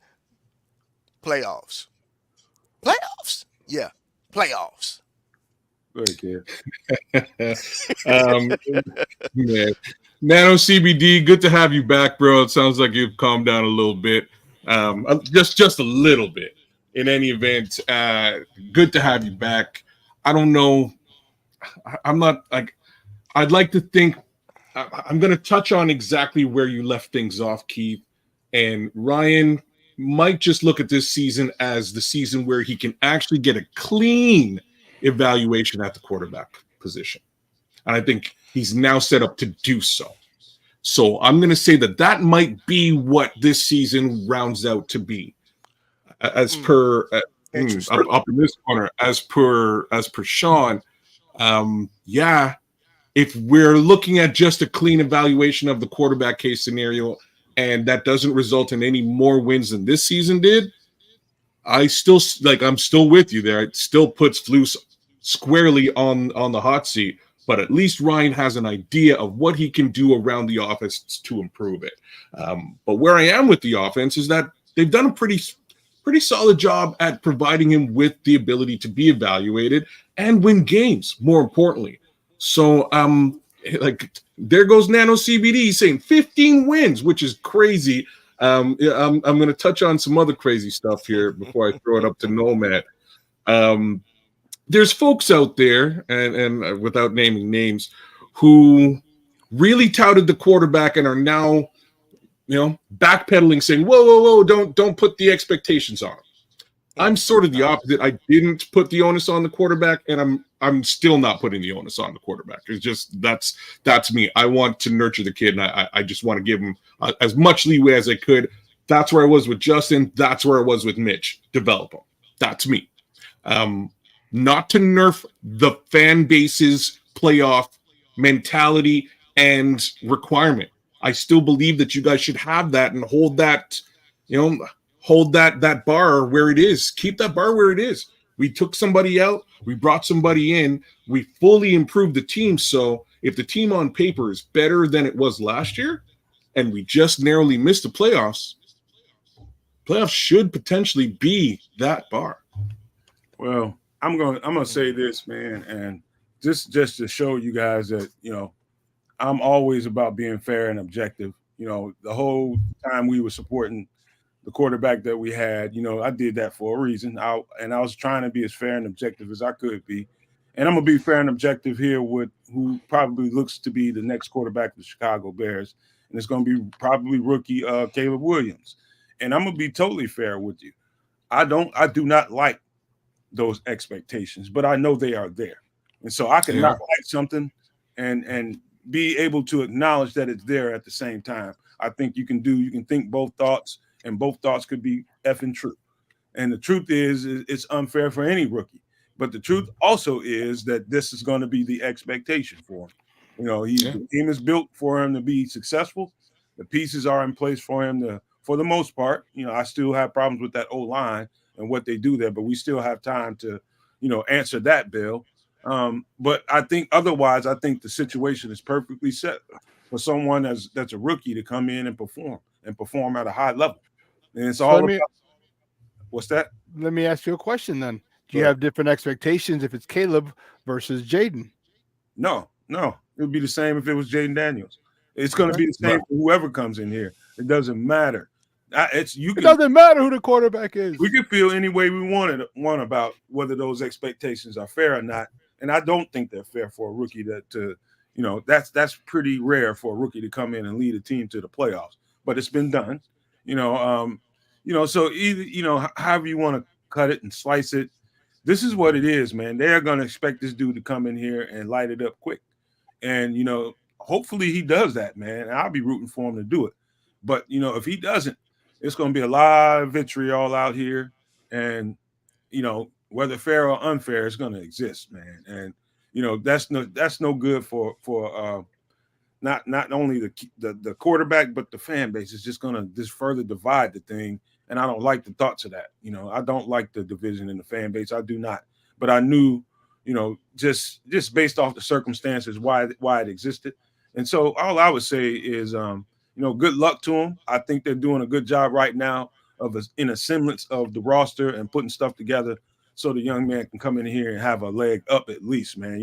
playoffs. Playoffs? Yeah, playoffs. Very good. Yeah. Nano CBD, good to have you back, bro. It sounds like you've calmed down a little bit. Just a little bit. In any event, good to have you back. I don't know. I'm not like, I'd like to think I'm going to touch on exactly where you left things off, Keith. And Ryan might just look at this season as the season where he can actually get a clean evaluation at the quarterback position. And I think he's now set up to do so. So I'm going to say that might be what this season rounds out to be, as per Interesting. up in this corner, as per Shawn. Yeah, if we're looking at just a clean evaluation of the quarterback case scenario, and that doesn't result in any more wins than this season did, I'm still with you there. It still puts Flus squarely on the hot seat, but at least Ryan has an idea of what he can do around the offense to improve it. But where I am with the offense is that they've done a pretty solid job at providing him with the ability to be evaluated and win games, more importantly. So, there goes Nano CBD saying 15 wins, which is crazy. I'm going to touch on some other crazy stuff here before I throw it up to Nomad. There's folks out there, and without naming names, who really touted the quarterback and are now, backpedaling, saying, "Whoa, don't put the expectations on him." I'm sort of the opposite. I didn't put the onus on the quarterback, and I'm still not putting the onus on the quarterback. It's just that's me. I want to nurture the kid, and I just want to give him as much leeway as I could. That's where I was with Justin. That's where I was with Mitch. Develop him. That's me. Not to nerf the fan base's playoff mentality and requirement. I still believe that you guys should have that and hold that, hold that bar where it is. Keep that bar where it is. We took somebody out. We brought somebody in. We fully improved the team. So if the team on paper is better than it was last year, and we just narrowly missed the playoffs should potentially be that bar. Well, I'm gonna say this, man, and just to show you guys that I'm always about being fair and objective. The whole time we were supporting the quarterback that we had, I did that for a reason. I was trying to be as fair and objective as I could be. And I'm going to be fair and objective here with who probably looks to be the next quarterback of the Chicago Bears. And it's going to be probably rookie Caleb Williams. And I'm going to be totally fair with you. I do not like those expectations, but I know they are there. And so I can not like something and be able to acknowledge that it's there at the same time. I think you can think both thoughts, and both thoughts could be effing true. And the truth is it's unfair for any rookie. But the truth also is that this is going to be the expectation for him. The team is built for him to be successful. The pieces are in place for him for the most part. I still have problems with that O-line and what they do there, but we still have time to, answer that bill. But I think otherwise, I think the situation is perfectly set for someone that's a rookie to come in and perform at a high level. And it's all about what's that? Let me ask you a question then. Do you have different expectations if it's Caleb versus Jaden? No. It would be the same if it was Jaden Daniels. It's going to be the same for whoever comes in here. It doesn't matter. It doesn't matter who the quarterback is. We can feel any way we want about whether those expectations are fair or not. And I don't think they're fair for a rookie that's pretty rare for a rookie to come in and lead a team to the playoffs. But it's been done. So either, however you want to cut it and slice it, this is what it is, man. They're going to expect this dude to come in here and light it up quick. And, hopefully he does that, man. And I'll be rooting for him to do it. But, if he doesn't, it's going to be a lot of vitriol out here. And, whether fair or unfair, it's going to exist, man. And, that's no good for not only the quarterback, but the fan base. Is just going to just further divide the thing. And I don't like the thoughts of that. I don't like the division in the fan base. I do not. But I knew, just based off the circumstances why it existed. And so all I would say is, good luck to them. I think they're doing a good job right now in a semblance of the roster and putting stuff together so the young man can come in here and have a leg up at least, man.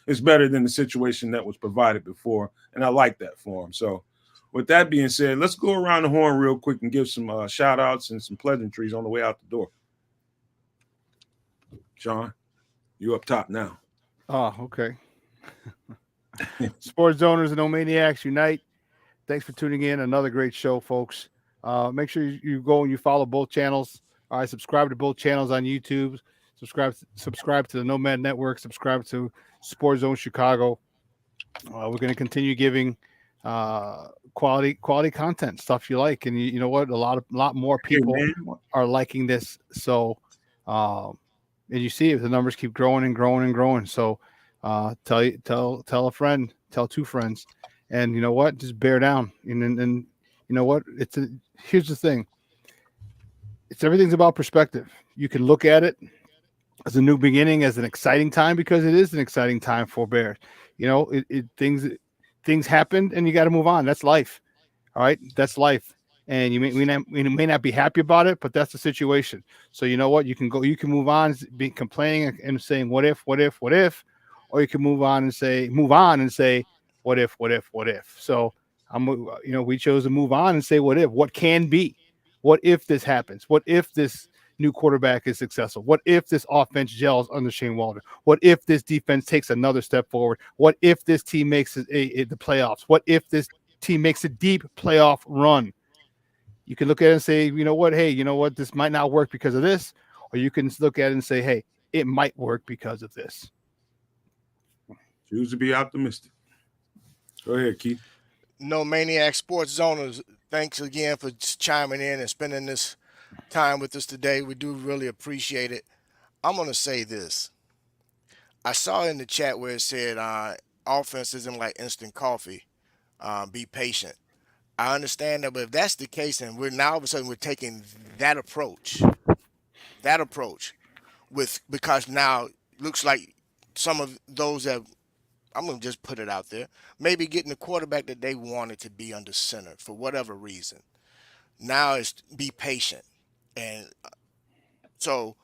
It's better than the situation that was provided before. And I like that for him. So with that being said, let's go around the horn real quick and give some shout outs and some pleasantries on the way out the door. Shawn, you up top now. Oh, okay. Sports owners and Nomadiacs unite. Thanks for tuning in. Another great show, folks. Make sure you go and you follow both channels. All right, subscribe to both channels on YouTube. Subscribe to the Nomad Network. Subscribe to Sports Zone Chicago. We're going to continue giving quality content, stuff you like, and you know what, a lot more people are liking this. So, and you see if the numbers keep growing and growing and growing. So, tell a friend, tell 2 friends, and you know what, just bear down. And you know what, here's the thing. Everything's about perspective. You can look at it as a new beginning, as an exciting time, because it is an exciting time for Bears. You know, things happened and you got to move on. That's life. All right. That's life. And you may not be happy about it, but that's the situation. So you know what, you can move on, be complaining and saying, what if, or you can move on and say, what if. So we chose to move on and say, what can be, what if this happens? What if this new quarterback is successful? What if this offense gels under Shane Waldron? What if this defense takes another step forward? What if this team makes the playoffs? What if this team makes a deep playoff run? You can look at it and say, you know what, hey, you know what, this might not work because of this. Or you can look at it and say, hey, it might work because of this. Choose to be optimistic. Go ahead, Keith. No Maniac Sports Zoners, thanks again for chiming in and spending this time with us today. We do really appreciate it. I'm going to say this. I saw in the chat where it said offense isn't like instant coffee. Be patient. I understand that, but if that's the case, and we're now all of a sudden we're taking that approach because now looks like some of those that, I'm going to just put it out there, maybe getting the quarterback that they wanted to be under center for whatever reason. Now it's be patient. And so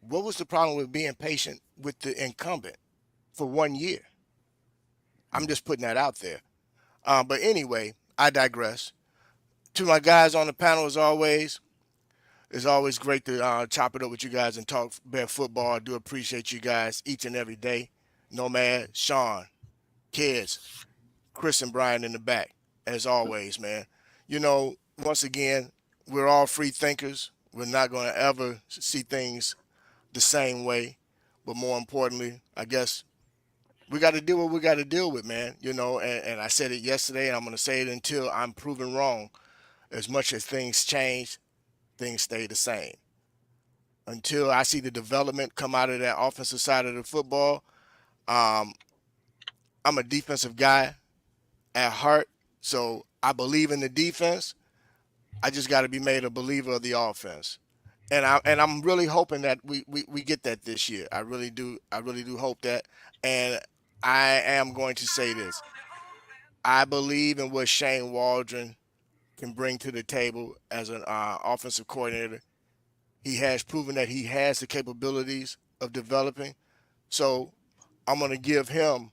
what was the problem with being patient with the incumbent for 1 year? I'm just putting that out there. But anyway, I digress. To my guys on the panel, as always, it's always great to chop it up with you guys and talk Bear football. I do appreciate you guys each and every day. Nomad, Shawn, Kedz, Chris, and Brian in the back, as always, man. You know, once again, we're all free thinkers. We're not going to ever see things the same way. But more importantly, I guess we got to deal with what we got to deal with, man. You know, and I said it yesterday, and I'm going to say it until I'm proven wrong. As much as things change, things stay the same. Until I see the development come out of that offensive side of the football, I'm a defensive guy at heart, so I believe in the defense. I just got to be made a believer of the offense, and I'm really hoping that we get that this year. I really do hope that, and I am going to say this. I believe in what Shane Waldron can bring to the table as an offensive coordinator. He has proven that he has the capabilities of developing, so I'm going to give him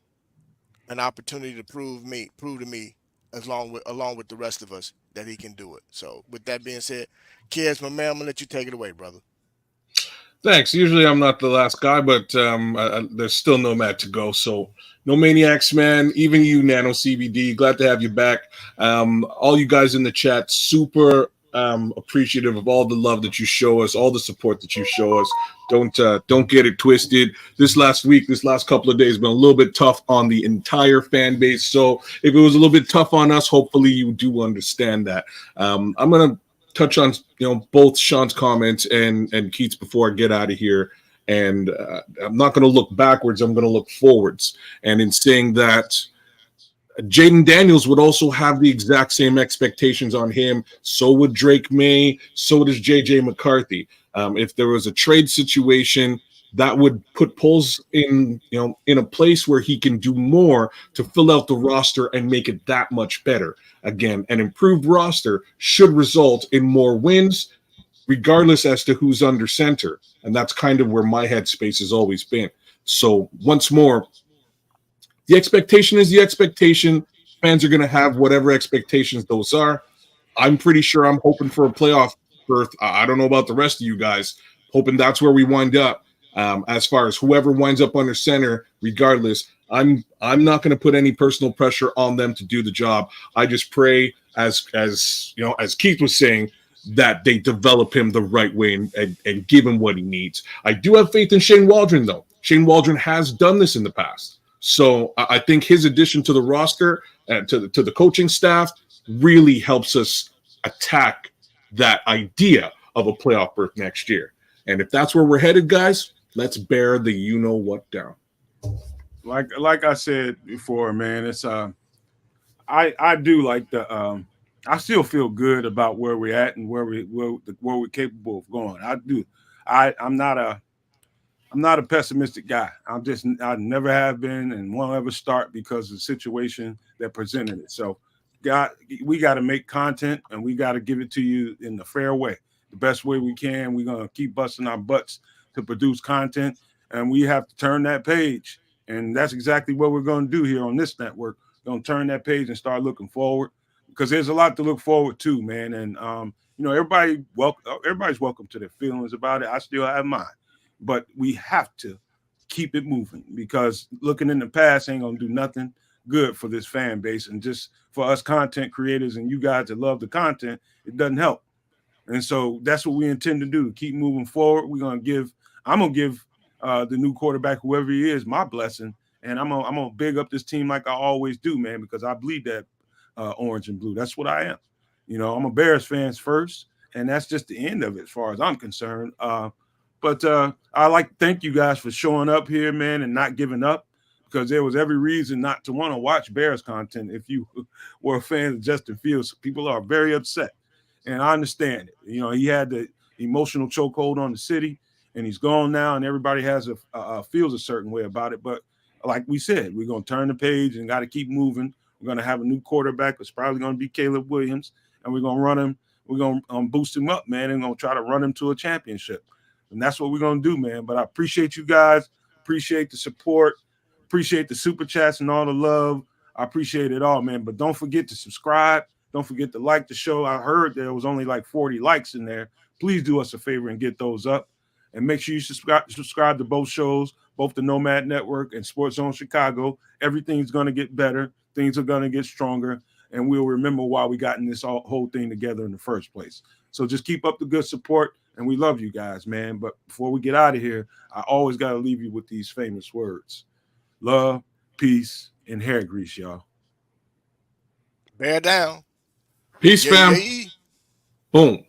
an opportunity to prove to me, along with the rest of us, that he can do it. So with that being said, Kedz, my man, I'm going to let you take it away, brother. Thanks. Usually I'm not the last guy, but there's still Nomad to go. So no Maniacs, man. Even you, Nano CBD. Glad to have you back. All you guys in the chat, super appreciative of all the love that you show us, all the support that you show us. Don't get it twisted. This last couple of days has been a little bit tough on the entire fan base. So if it was a little bit tough on us, hopefully you do understand that. I'm gonna touch on both Shawn's comments and Keith's before I get out of here. And I'm not going to look backwards. I'm going to look forwards. And in saying that, Jaden Daniels would also have the exact same expectations on him. So would Drake May. So does JJ McCarthy. If there was a trade situation, that would put Poles in a place where he can do more to fill out the roster and make it that much better. Again, an improved roster should result in more wins, regardless as to who's under center. And that's kind of where my headspace has always been. So once more, the expectation is the expectation. Fans are going to have whatever expectations those are. I'm pretty sure I'm hoping for a playoff berth. I don't know about the rest of you guys. Hoping that's where we wind up. As far as whoever winds up under center, regardless, I'm not going to put any personal pressure on them to do the job. I just pray, as Keith was saying, that they develop him the right way and give him what he needs. I do have faith in Shane Waldron, though. Shane Waldron has done this in the past. So I think his addition to the roster and to the coaching staff really helps us attack that idea of a playoff berth next year. And if that's where we're headed, guys, let's bear the you-know-what down. Like I said before, man, it's I do like the I still feel good about where we're at and where we're capable of going. I do. I'm not a pessimistic guy. I never have been and won't ever start because of the situation that presented it. So we got to make content and we got to give it to you in the fair way, the best way we can. We're going to keep busting our butts to produce content, and we have to turn that page. And that's exactly what we're going to do here on this network. We're going to turn that page and start looking forward, because there's a lot to look forward to, man. And everybody's welcome to their feelings about it. I still have mine, but we have to keep it moving, because looking in the past ain't gonna do nothing good for this fan base, and just for us content creators and you guys that love the content, it doesn't help. And so that's what we intend to do, keep moving forward. I'm gonna give the new quarterback, whoever he is, my blessing, and I'm gonna big up this team like I always do, man, because I bleed that orange and blue. That's what I am. I'm a Bears fan first, and that's just the end of it as far as I'm concerned. But I like to thank you guys for showing up here, man, and not giving up, because there was every reason not to want to watch Bears content if you were a fan of Justin Fields. People are very upset, and I understand it. He had the emotional chokehold on the city, and he's gone now, and everybody feels a certain way about it. But like we said, we're going to turn the page and got to keep moving. We're going to have a new quarterback. It's probably going to be Caleb Williams, and we're going to run him. We're going to boost him up, man, and going to try to run him to a championship. And that's what we're going to do, man. But I appreciate you guys. Appreciate the support. Appreciate the super chats and all the love. I appreciate it all, man. But don't forget to subscribe. Don't forget to like the show. I heard there was only like 40 likes in there. Please do us a favor and get those up. And make sure you subscribe to both shows, both the Nomad Network and Sports Zone Chicago. Everything's going to get better. Things are going to get stronger. And we'll remember why we got in this whole thing together in the first place. So just keep up the good support. And we love you guys, man. But before we get out of here, I always got to leave you with these famous words. Love, peace, and hair grease, y'all. Bear down. Peace, fam. Boom.